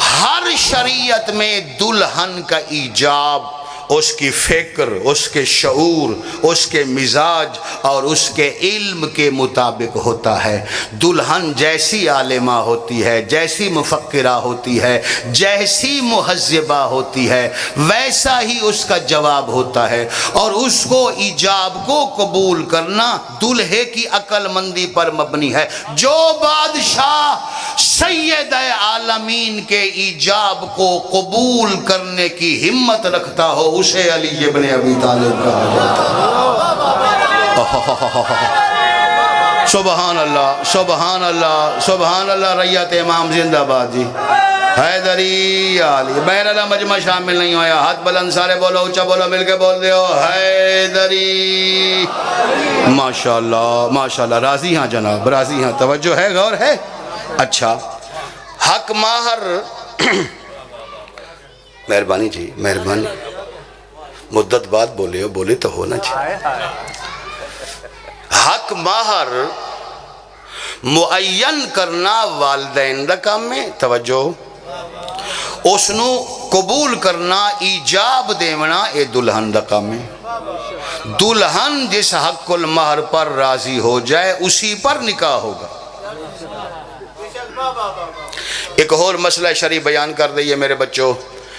ہر شریعت میں دلہن کا ایجاب اس کی فکر, اس کے شعور, اس کے مزاج اور اس کے علم کے مطابق ہوتا ہے. دلہن جیسی عالمہ ہوتی ہے, جیسی مفکرہ ہوتی ہے, جیسی مہذبہ ہوتی ہے, ویسا ہی اس کا جواب ہوتا ہے. اور اس کو ایجاب کو قبول کرنا دلہے کی عقل مندی پر مبنی ہے. جو بادشاہ سید عالمین کے ایجاب کو قبول کرنے کی ہمت رکھتا ہو اسے علی ابن ابی طالب کہا جاتا ہے. سبحان اللہ سبحان اللہ سبحان اللہ. ریت امام زندہ باد جی. حیدری علی بہر اللہ مجمع شامل نہیں ہویا, ہاتھ بلند سارے بولو, اونچا بولو, مل کے بول دیو حیدری. ماشاءاللہ ماشاءاللہ. راضی ہاں جناب راضی ہاں. توجہ ہے غور ہے. اچھا حق مہر مہربانی جی مہربانی, مدت بعد بولے ہو, بولے تو ہونا چاہیے. حق مہر معین کرنا والدین دا کام میں. توجہ اس نو قبول کرنا ایجاب دیونا اے دلہن دا کام میں. دلہن جس حق المہر پر راضی ہو جائے اسی پر نکاح ہوگا. ایک اور مسئلہ شرعی بیان کر دئیے میرے بچوں,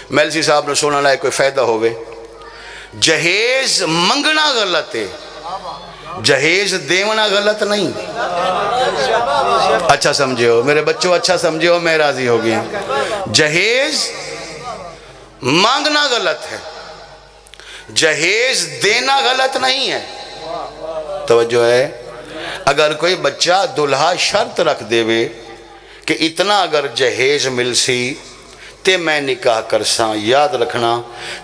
میلسی صاحب نے سونا لائے کوئی فائدہ ہوئے. جہیز منگنا غلط ہے, جہیز دیونا غلط نہیں. اچھا سمجھے ہو میرے بچوں, اچھا سمجھے ہو, میں راضی ہو گیا. جہیز مانگنا غلط ہے, جہیز دینا غلط نہیں ہے. توجہ ہے. اگر کوئی بچہ دلہا شرط رکھ دے وے کہ اتنا اگر جہیز مل سی تے میں نکاح کرساں. یاد رکھنا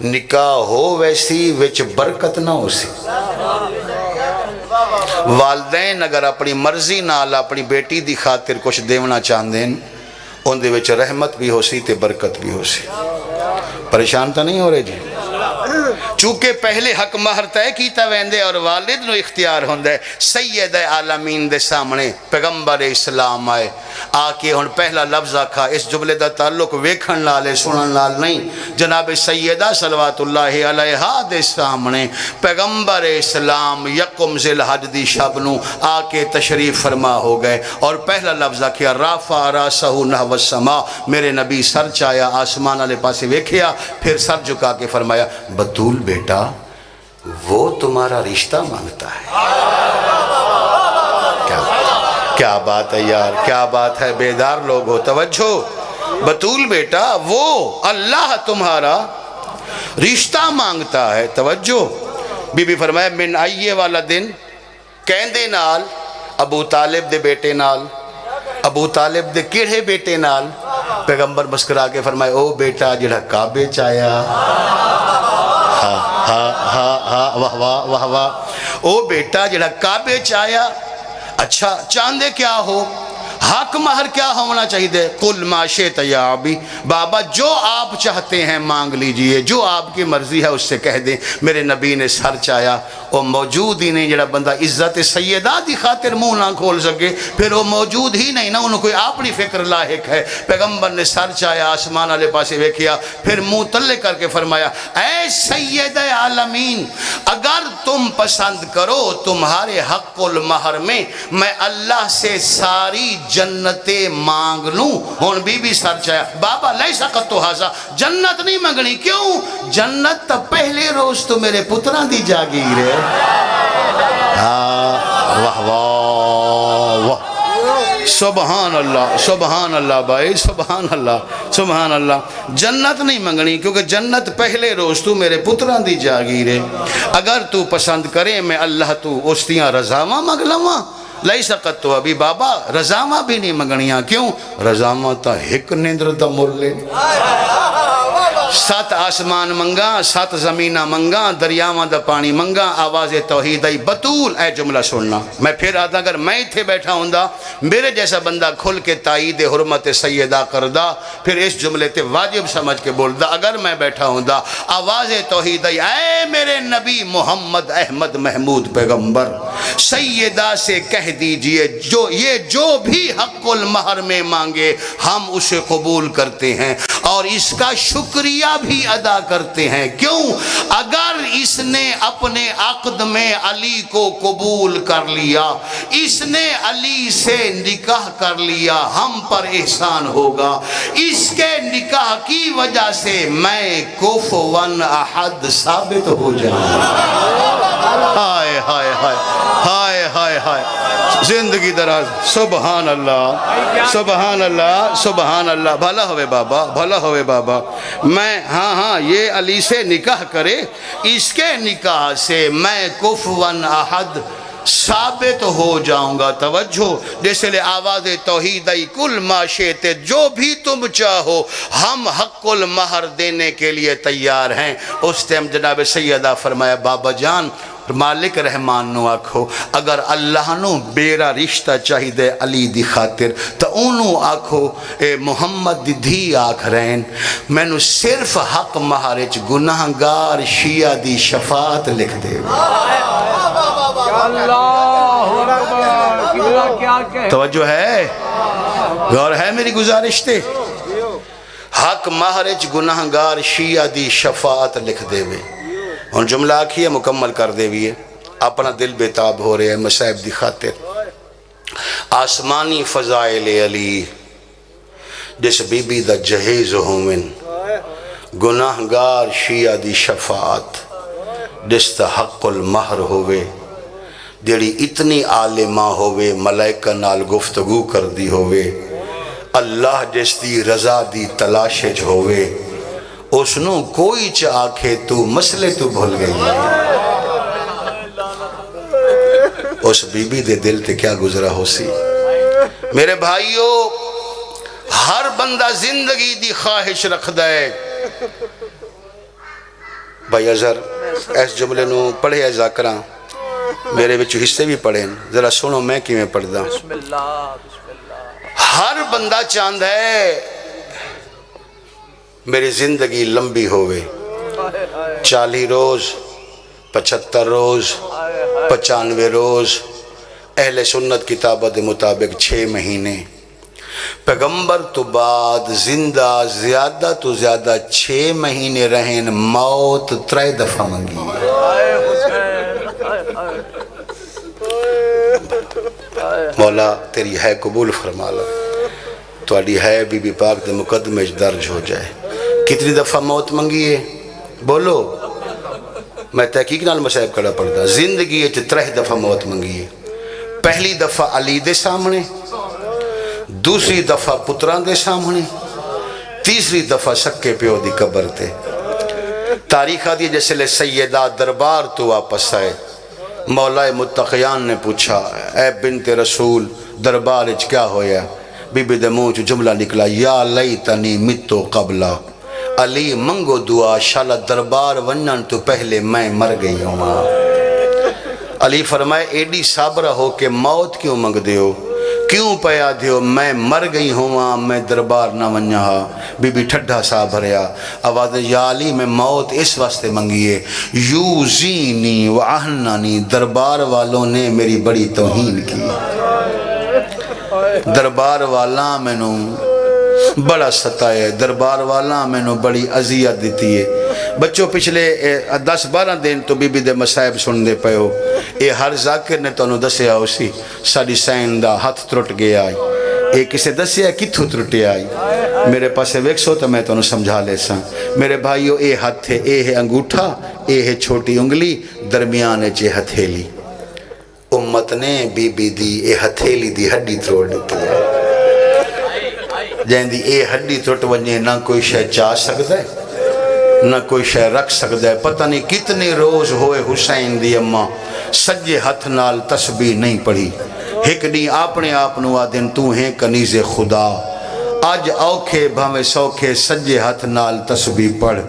نکاح ہو ویسی وچ برکت نہ ہو سی. والدین اگر اپنی مرضی نال اپنی بیٹی دی خاطر کچھ دیونا چاہندے ہیں ان دے وچ رحمت بھی ہو سی تے برکت بھی ہو سی. پریشان تو نہیں ہو رہے جی؟ چونکہ پہلے حق مہر طے کیتا ویندے اور والد نو اختیار ہوندے. سید عالمین دے سامنے پیغمبر اسلام آئے آکے ہن پہلا لفظ آکھا. اس جملے دا تعلق ویکھن نال سنن نال نہیں. جناب سیدہ صلوات اللہ علیہا دے سامنے پیغمبر اسلام یکم ذی الحج دی شب نو آکے تشریف فرما ہو گئے اور پہلا لفظ آکھیا رافع راسہ نحو السما. میرے نبی سر چایا آسمان والے پاسے ویکھیا پھر سر جھکا کے فرمایا بطول بیٹا وہ تمہارا رشتہ مانگتا ہے. کیا بات ہے یار, کیا بات ہے. بیدار لوگ ہو توجہ. بطول بیٹا وہ اللہ تمہارا رشتہ مانگتا ہے. توجہ. بی بی فرمایا من آئیے والا دن کہندے نال ابو طالب دے بیٹے نال. ابو طالب دے کیڑے بیٹے نال؟ پیغمبر مسکرا کے فرمائے او بیٹا جڑا کعبے چایا. واہ واہ واہ واہ. او بیٹا جڑا کعبے چایا. اچھا چاندے کیا ہو؟ حق مہر کیا ہونا چاہیے؟ قل ما شئت یا ابی. بابا جو آپ چاہتے ہیں مانگ لیجئے, جو آپ کی مرضی ہے اس سے کہہ دیں. میرے نبی نے سر چایا. وہ موجود ہی نہیں جڑا بندہ عزت سیدہ دی خاطر منہ نہ کھول سکے پھر وہ موجود ہی نہیں نا, انہوں کوئی اپنی فکر لاحق ہے. پیغمبر نے سر چایا آسمان والے پاسے ویکھیا پھر منہ تلے کر کے فرمایا اے سید عالمین اگر تم پسند کرو تمہارے حق المہر میں اللہ سے ساری جنتیں مانگ لوں. ہون بی بی سر چایا بابا لیسا قطو حاضا جنت نہیں مانگنی. کیوں؟ جنت تا پہلے روز تو میرے پتران دی جاگیر ہے. واہ واہ واہ. سبحان اللہ سبحان اللہ بھائی سبحان اللہ سبحان اللہ. جنت نہیں منگنی کیونکہ جنت پہلے روز تو میرے پتران دی جاگیر ہے. اگر تو پسند کرے میں اللہ تو استیاں رضاواں مگ لواں. لئی سکت تو ابھی بابا رضاواں بھی نہیں منگنیاں. کیوں؟ رضاواں تا ہک نیندر دا مرلے. 7 آسمان منگا 7 زمینہ منگا دریاواں دا پانی منگا آواز توحید آئی بطول. اے جملہ سننا میں پھر آتا اگر میں تھے بیٹھا ہوں دا میرے جیسا بندہ کھل کے تائید حرمت سیدہ کردہ پھر اس جملے تے واجب سمجھ کے بول دا. اگر میں بیٹھا ہوں دا آواز توحید آئی اے میرے نبی محمد احمد محمود پیغمبر سیدہ سے کہہ دیجئے جو بھی حق المہر میں مانگے ہم اسے قبول کرتے ہیں اور اس کا شکریہ بھی ادا کرتے ہیں. کیوں؟ اگر اس نے اپنے عقد میں علی کو قبول کر لیا اس نے علی سے نکاح کر لیا ہم پر احسان ہوگا. اس کے نکاح کی وجہ سے میں کفواً احد ثابت ہو جاؤں. ہائے ہائے ہائے ہائے ہائے ہائے. زندگی دراز. سبحان اللہ سبحان اللہ سبحان اللہ. بھلا ہوئے بابا بھلا ہوئے بابا. میں ہاں یہ علی سے نکاح کرے اس کے نکاح سے میں کفواً احد ثابت ہو جاؤں گا. توجہ. جیسے لے آواز توحید آئی کل ما شئت جو بھی تم چاہو ہم حق المہر دینے کے لیے تیار ہیں. اس ٹائم جناب سیدہ فرمایا بابا جان مالک رحمان نو آکھو اگر اللہ نو بیرا رشتہ چاہی دے علی دی خاطر تو انہوں آکھو اے محمد دی دھی آکھ رہن میں نو صرف حق مہارچ گناہگار شیعہ دی شفاعت لکھ دے. توجہ ہے غور ہے میری گزارش تے. حق مہارچ گناہگار شیعہ دی شفاعت لکھ دے وے. اور جملہ آکھی ہے مکمل کر دے بھی ہے. اپنا دل بیتاب ہو رہے ہیں مصائب دی خاطر. آسمانی فضائل علی جس بی بی دا جہیز ہومن گناہگار شیعہ دی شفاعت جس تا حق المہر ہوئے جیڑی اتنی عالمہ ہوئے ملائکہ نال گفتگو کر دی ہوئے اللہ جس دی رضا دی تلاشج ہوئے اس نو کوئی آکھے تو مسئلے تو بھول گئی. اس بی بی دے دل تے کیا گزرا ہو سی. میرے بھائیو ہر بندہ زندگی دی خواہش رکھ دے. بھائی اظہر اس جملے نو پڑھے ہے ذاکراں میرے وچ حصے بھی پڑھیں ذرا سنو میں کیویں پڑھدا. بسم اللہ بسم اللہ. ہر بندہ چاہتا ہے میری زندگی لمبی ہوئے. 40 روز 75 روز 95 روز. اہل سنت کتابہ دے مطابق 6 مہینے. پیغمبر تو بعد زندہ زیادہ تو زیادہ 6 مہینے رہن. موت 3 دفعہ منگی. مولا تیری ہے قبول فرما لو. تواڈی ہے بی بی پاک دے مقدمے درج ہو جائے. کتنی دفعہ موت منگی ہے بولو. میں تحقیق نال مصائب کڑا پڑھدا. زندگی 3 دفعہ موت منگی ہے. پہلی دفعہ علی دے سامنے, دوسری دفعہ پتران دے سامنے, تیسری دفعہ سکے پیو دی قبر تے. تاریخ آدھی جیسے لے سیدہ دربار تو واپس آئے. مولا متقیان نے پوچھا اے بنت رسول دربار اچ کیا ہویا؟ بی بی دے منہ جملہ نکلا یا لیتنی متو قبلہ. علی منگو دعا شالا دربار ونن تو پہلے میں مر گئی ہوں. علی فرمائے ایڈی صابرہ ہو کہ موت کیوں منگ دیو, کیوں پیا دیو؟ میں مر گئی ہوں میں دربار نہ ونیا. بی بی ٹھڈا سا بھریا آواز یا علی میں موت اس واسطے منگی ہے یوزینی و اہنانی. دربار والوں نے میری بڑی توہین کی. دربار والا میں نو بڑا ستایا. دربار والا میں نو بڑی اذیت دیتی ہے. بچوں پچھلے 10-12 دن تو بی بی دے مصائب سن دے پے ہو. اے ہر ذاکر نے تو انہوں دسیا ہو سی ساڑی سین دا ہاتھ ترٹ گیا آئی. اے کسے دسیا کتھو ترٹے آئی. میرے پاسے ویکسو تو میں تو انہوں سمجھا لے ساں. میرے بھائیو اے ہاتھ ہے, اے ہے انگوٹھا, اے ہے چھوٹی انگلی, درمیان چے ہتھیلی. امت نے بی بی دی اے ہتھیلی دی ہڈی تروڑ دیتی ہے. جہاں دی اے ہڈی ترٹ ونجے نہ کوئی شے چاہ سکتا ہے نہ کوئی شے رکھ سکتا ہے. پتہ نہیں کتنے روز ہوئے حسین دی اماں سجے ہتھ نال تسبیح نہیں پڑھی. ایک دی اپنے آپنو آدن تو ہیں کنیز خدا. آج اوکھے بھامے سوکھے سجے ہتھ نال تسبیح پڑھ.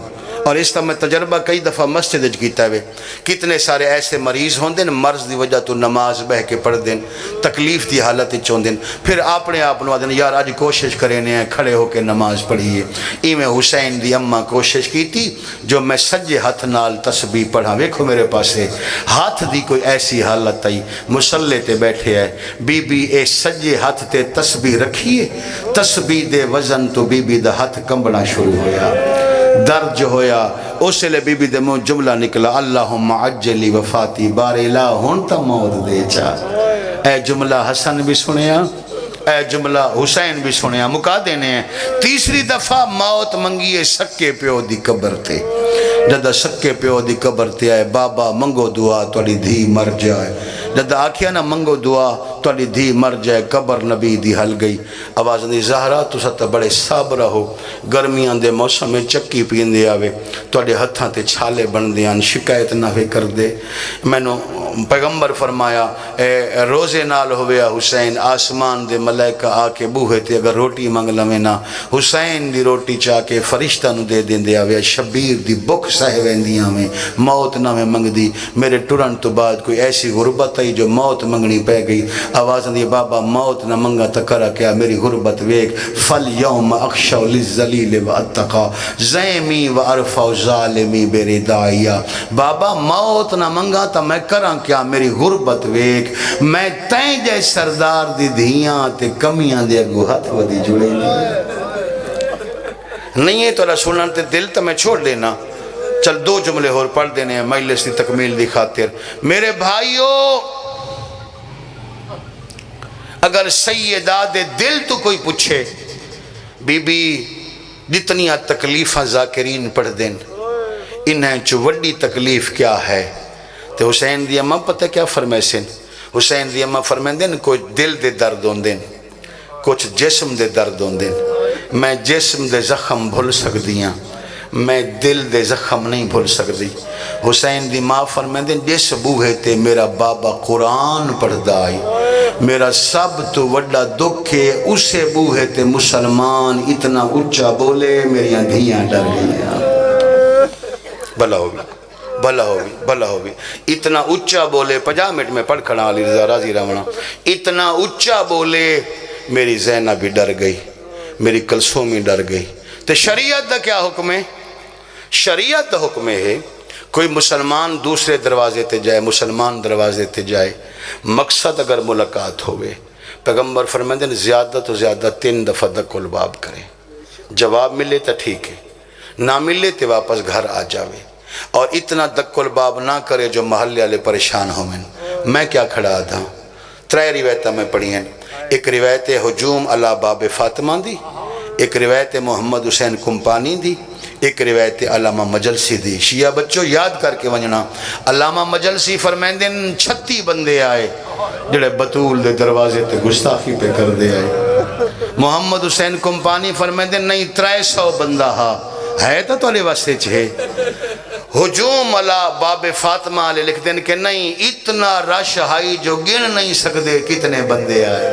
اور اس طرح میں تجربہ کئی دفعہ مسجد کیتا ہے. کتنے سارے ایسے مریض ہوں دن مرض دی وجہ تو نماز بہ کے پڑھ دیں, تکلیف دی حالت چون دن, پھر اپنے آپ نو دن یار آج کوشش کرنے ہیں کھڑے ہو کے نماز پڑھیے. ایویں حسین دی اماں کوشش کی تھی جو میں سجے ہاتھ نال تسبیح پڑھا. ویکھو میرے پاسے ہاتھ دی کوئی ایسی حالت آئی مسلے تے بیٹھے ہے. بی بی اے سجے ہاتھ تے تسبیح رکھیے. تسبیح دے وزن تو بی بی دا ہاتھ کمبنا شروع ہویا. درج ہویا. اس لئے بی بی دے منہ جملہ نکلا اللہم عجلی وفاتی بار الہ ہون تا موت دے چا. اے جملہ حسن بھی سنیا, اے جملہ حسین بھی سنیا. مکا دینے ہیں. تیسری دفعہ موت منگیے سکے پیو دی قبر تے. جدہ سکے پیو دی قبر تے آئے بابا منگو دعا توڑی دھی مر جائے. جدہ آکھیا نا منگو دعا توڑی دھی مر جائے. قبر نبی دی حل گئی. آواز دی زہرہ تو ستا بڑے صابرہ ہو. گرمیاں دے موسم میں چکی پین دے آوے توڑے ہتھاں تے چھالے بن دیاں شکایت نہ ہوئے کر دے. میں نو پیغمبر فرمایا اے روزے نال ہویا حسین آسمان دے ملائکہ آکے بوہے تے اگر روٹی منگ لوینا حسین دی روٹی چاہ کے فرشتہ نو دے دیں دے آوے. شبیر دی بک سہے ویندیاں میں موت نہ میں منگ دی. میرے ٹرن تو بعد کوئی ایسی غربت آئی جو موت منگنی پہ گئی. آواز دی بابا موت نہ منگا تکرہ کیا میری غربت ویک. فل یوم اخشو للذلیل و اتقا زیمی و عرفہ ظالمی بیری دائیا. بابا موت نہ منگا تا میں کراں کیا میری غربت ویک. میں تین جائے سردار دی دھیاں تے کمیاں دے اگو ہاتھ ودی جڑے دی. نہیں ہے تو رسولان تے دل تا میں چھوڑ دینا. چل 2 جملے اور پڑھ دینے ہیں مجلس دی تکمیل دی خاطر. میرے بھائیو اگر سیدہ دے دل تو کوئی پوچھے بی بی جتنیاں تکلیفاں ذاکرین پڑھ دیں انہیں چو وڈی تکلیف کیا ہے تو حسین دی اماں پتہ کیا فرمائے سن. حسین دی اماں فرمائے دیں کوئی دل دے درد ہوں دیں کچھ جسم دے درد ہوں دیں. میں جسم دے زخم بھول سکدیاں میں دل دے زخم نہیں بھول سکدی. حسین دی ماں فرمائے دیں جس بوہے تے میرا بابا قرآن پڑھ دائی میرا سب تو وڈا دکھ ہے اسے بوہے تے مسلمان اتنا اچھا بولے میری دھیاں ڈر گئی. بھلا ہوگی بھلا ہوگی بھلا ہوگی. اتنا اچھا بولے 50 منٹ میں پڑھ کھڑا علی رضا راضی رہنا. اتنا اچھا بولے میری زینب بھی ڈر گئی, میری کلثومی ڈر گئی. تو شریعت دا کیا حکم ہے؟ شریعت دا حکم ہے کوئی مسلمان دوسرے دروازے تے جائے, مسلمان دروازے تے جائے, مقصد اگر ملاقات ہوئے, پیغمبر فرمائیں زیادہ تو زیادہ 3 دفعہ دق الباب کریں. جواب ملے تو ٹھیک ہے, نہ ملے تو واپس گھر آ جاوے. اور اتنا دق الباب نہ کرے جو محلے والے پریشان ہوئیں. میں کیا کھڑا تھا, 3 روایتیں میں پڑھی ہیں. ایک روایت ہجوم علی باب فاطمہ دی, ایک روایت محمد حسین کمپانی دی, ایک روایت علامہ مجلسی دی. شیعہ بچوں یاد کر کے ونجنا, علامہ مجلسی فرمائیں 36 بندے آئے جڑے بطول دے دروازے تے گستاخی پہ کر دے آئے. محمد حسین کمپانی فرمائیں نہیں 300 بندہ ہا ہے تو تولے واسطے چھے. ہجوم علی باب فاطمہ علیہ لکھ دیں کہ نہیں اتنا رش ہائی جو گن نہیں سکتے کتنے بندے آئے.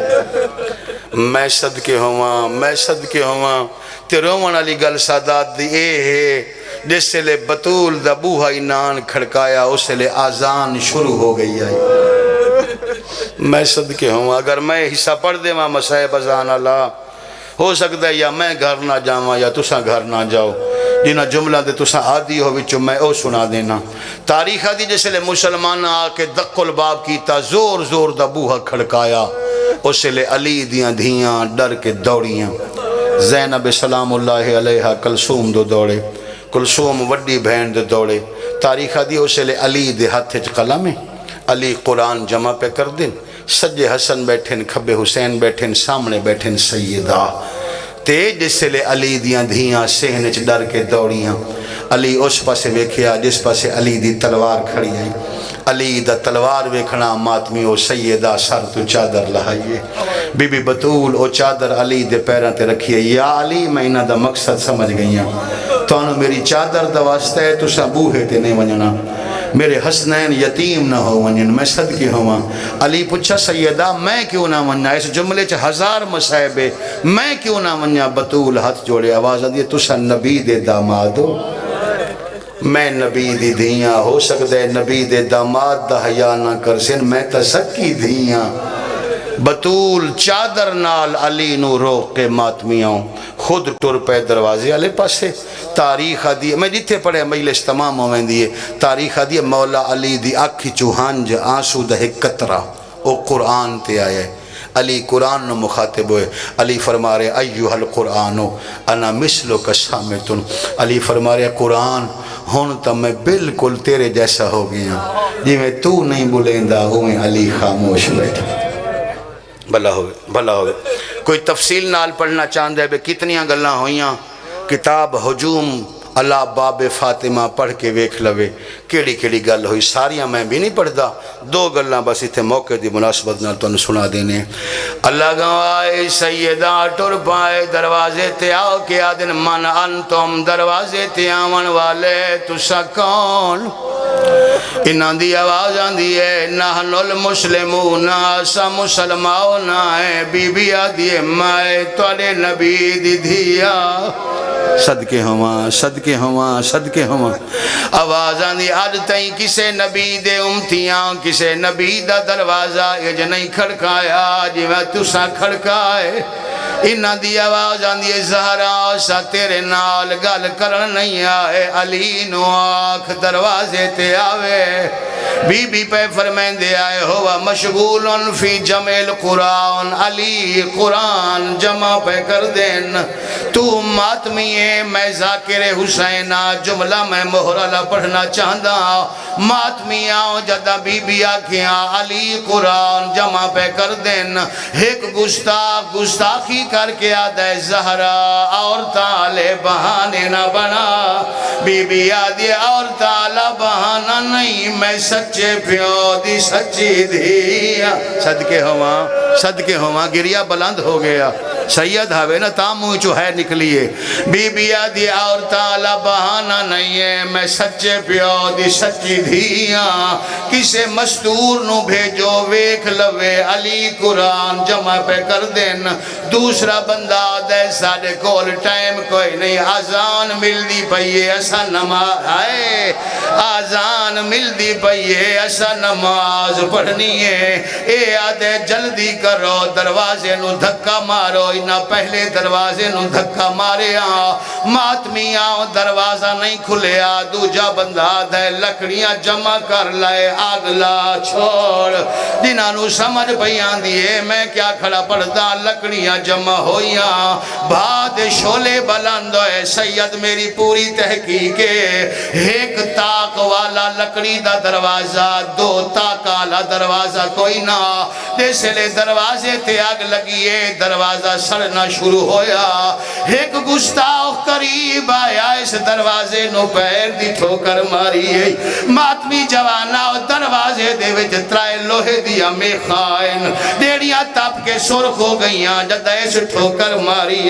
میں صدقے ہوا تے رومن علی گل سادات دی اے ہے جس سے لے بطول دا بوہا نان کھڑکایا اس سے لے آزان شروع ہو گئی آئی. میں صدقے ہوا اگر میں حصہ پڑھ دے ماں مسائب ازان اللہ ہو سکتا ہے یا میں گھر نہ جاؤں یا تساں گھر نہ جاؤ. جنہ جملہ دے تساں آدھی ہو وچوں میں او سنا دینا. تاریخ آدھی جیسے لے مسلمان آ کے دق الباب کیتا, زور زور دا بوہا کھڑکایا, اس سے لے علی دیاں دھیاں ڈر کے دوڑیاں. زینب سلام اللہ علیہ کلثوم دو دوڑے, کلثوم وڈی بہن دو دوڑے. تاریخ آدھی اس سے لے علی دے ہاتھ قلم ہے, علی قرآن جمع پہ کر دیں. سجے حسن بیٹھن, کھبے حسین بیٹھن, سامنے بیٹھن سیدہ. تے جس سے لے علی دیاں دھیاں سہنچ ڈر کے دوڑیاں. علی اس پاسے ویکھیا جس پاسے علی دی تلوار کھڑی آئی. علی دا تلوار ویکھنا ماتمی او سیدہ سر تو چادر لہائیے. بی بی بطول او چادر علی دے پیران تے رکھیے. یا علی میں انہاں دا مقصد سمجھ گئیاں, تو انہوں میری چادر دا واسطہ ہے تو سبوہے تے نہیں ونجنا, میرے حسنین یتیم نہ ہو ونجن, میں صدقے ہوا. علی پوچھا سیدہ میں کیوں نہ ونجنا, اس جملے چ 1000 مصائب ہے, میں کیوں نہ ونجنا. بطول ہاتھ جوڑے آواز آدھی تسا نبی دے داماد ہو, میں نبی دی دھیاں. ہو سکتا ہے نبی دے داماد دا حیا نہ کر سن, میں تا سکی دھیاں. بطول چادر نال علی نو روک کے ماتمیاں خود ٹر پہ دروازے والے پاسے. تاریخ آدھی میں جتھے پڑھے مجلس تمام ہوئیں دیئے. تاریخ آدھی مولا علی دی آکھی چوہانج آنسو دہ قطرہ او قرآن تے آئے. علی قرآن نو مخاطب ہوئے. علی فرما رہے ایوہ القرآنو انا مثلو کا سامتن. علی فرما رہے قرآن ہون تا میں بالکل تیرے جیسا ہو گیا, جی میں تو نہیں بولیندا ہوئے. علی خاموش بیٹھا. بھلا ہوئے کوئی تفصیل نال پڑھنا چاہتا ہے بے کتنیاں گلاں ہوئیاں. کتاب ہجوم علی باب فاطمہ پڑھ کے ویکھ لوے کیڑی کیڑی گل ہوئی. ساریاں میں بھی نہیں پڑھدا, 2 گلاں بس اتنے موقع دی مناسبت نال تو سنا دینے. اللہ گوائے سیدہ ٹر پائے دروازے تے آؤ کے آدن من انتم, دروازے تے آون والے تسا کون. انہاں دی آواز آندی ہے نحن المسلمون, سا مسلمان ہے. بی بی آدھی ہے مائے توڑے نبی دی دھیا. صدقے ہوا. آواز آندی آج تائیں کسے نبی دے امتیاں, کسے نبی دا دروازہ اج نہیں کھڑکایا جی میں تسا کھڑکائے. انہاں دی آواز آندی ہے زہرا سا تیرے نال گل کرن نہیں آئے. علی نو آنکھ دروازے تے آوے. بی بی پہ فرمائیں دے آئے ہوا مشغولن فی جمع القرآن. علی قرآن جمع پہ کر دین. تو ماتمی ہے میں ذاکر حسینہ جملہ میں محرلہ پڑھنا چاہتا. ماتمی آؤ جدہ بی بی آکھیاں علی قرآن جمع پہ کر دین. ایک گستاخی کر کے آدھے زہرا اور تالے بہانے نہ بنا. بی بی آدھے اور تالہ بہانہ نہیں, میں سچے پیو دی سچی دھیا صدقے ہواں گریا بلند ہو گیا سید ہوئے نا تاموں چو ہے نکلیے بی بی آدھی عورتاں لا بہانہ نہیں ہے میں سچے پیو دی سچی دھیا کسے مستور نو بھیجو ویکھ لوے علی قرآن جمع پہ کر دین دوسرا بندہ دے ساڑے کول ٹائم کوئی نہیں آزان مل دی پئیے ایسا نماز آئے آزان مل دی پئیے ایسا نماز پڑھنی ہے اے آدھے جلدی کرو دروازے نو دھکا مارو نہ پہلے دروازے نو دھکا مارے ماتمی دروازہ نہیں کھلے دوجا بندہ دے لکڑیاں جمع کر لائے آگلا چھوڑ جنہاں سمجھ پیان دیئے میں کیا کھڑا پڑھدا لکڑیاں جمع ہویاں بھاد شولے بلند ہوئے سید میری پوری تحقیق ایک تاک والا لکڑی دا دروازہ دو تاک والا دروازہ کوئی نہ جیسے لے دروازے تے آگ لگیے دروازہ سڑنا شروع ہویا ایک گستاخ قریب آیا اس دروازے نو پیر دی ٹھوکر ماری ماتمی جوانا دروازے دے وچ ترائے لوہے دیا میں خائن ڈیڑیاں تپ کے سرخ ہو گئیاں جد ایس ٹھوکر ماری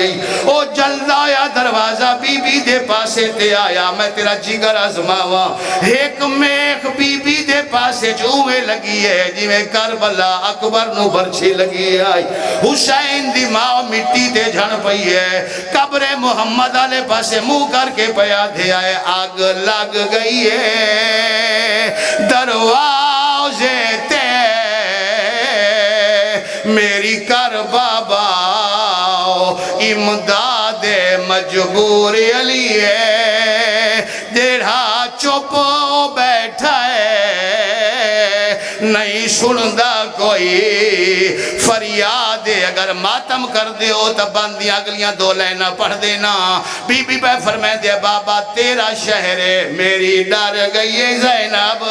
او جلد آیا دروازہ بی بی دے پاسے تے آیا میں تیرا جگر آزماوا ایک میخ بی بی دے پاسے چومے لگی ہے جی میں کربلا اکبر نو برچی لگی آئی حسین دی ماں مٹی تے جھن پئی ہے قبر محمد علیہ پاسے منہ کر کے پیا دے آئے آگ لگ گئی ہے دروازے تے میری کر بابا امداد مجبور علی ہے دیڑھا چپ بیٹھا ہے نہیں سندہ کوئی فریاد اگر ماتم کر دے ہو تب باندیاں اگلیاں دو لینہ پڑھ دینا بی بی پہ فرمائے دے بابا تیرا شہر میری ڈر گئی زینب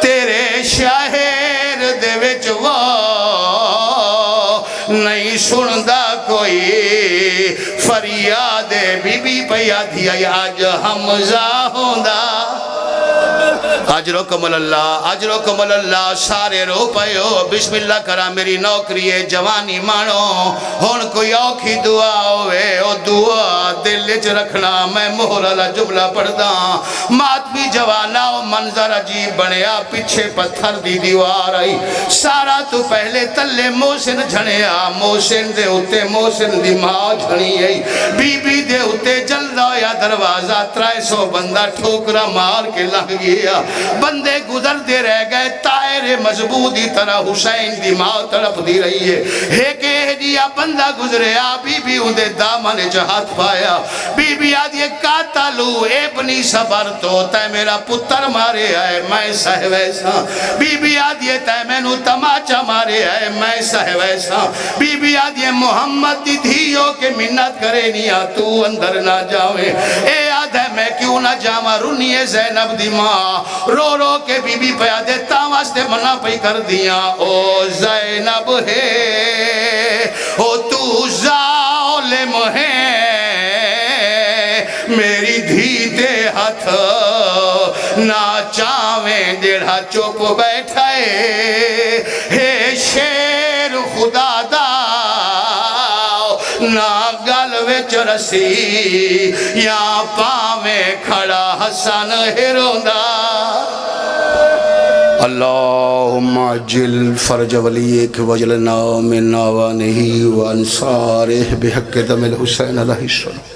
تیرے شہر دے وچ وہ نہیں سندہ کوئی فریاد بی بی پیا دیا آج حمزہ ہوندہ اجرکم اللہ سارے رو پہو بسم اللہ کرا میری نوکری ہے جوانی مانو ہون کوئی اوکھی دعا ہوئے او دعا دل چ رکھنا میں مہر اللہ جملہ پڑھدا ماتمی جوانا و منظر عجیب بنیا پیچھے پتھر دی دیوار آئی سارا تو پہلے تلے موسن جھنیا موسن دے ہوتے موسن دی ماں جھنی آئی بی بی دے ہوتے جلد آیا دروازہ 300 بندہ ٹھوکرا مار کے لگ گیا بندے گزر دے رہ گئے تائر مضبوطی طرح حسین دی ماں طرف دی رہی ہے ایک ایڈیا بندہ گزرے بی بی اندے دامن جہات پایا بی بی آدھے قاتلو ابنی صبر تو تے میرا پتر مارے آئے میں سہ ویسا بی بی آدھے تے میں نو تماچا مارے آئے میں سہ ویسا بی بی آدھے محمد دی دھیو کے منت کرے نیا تو اندر نہ جاوے اے آدھے میں کیوں نہ جاما رنیے زینب دی ماں رو رو کے بی بی پیا دیتا واسطے منع پہ کر دیا او زینب ہے او تو ظالم ہے میری دھیتے ہاتھ نہ چاویں دیڑھا چوپ بیٹھائے ہے شیر خدا دا نہ گل وچ رسی یا پاویں کھڑا حسن ہروندا اللہم عجل فرج ولیک وجلنا من آوانہ وانصارہ بحق دم الحسین علیہ السلام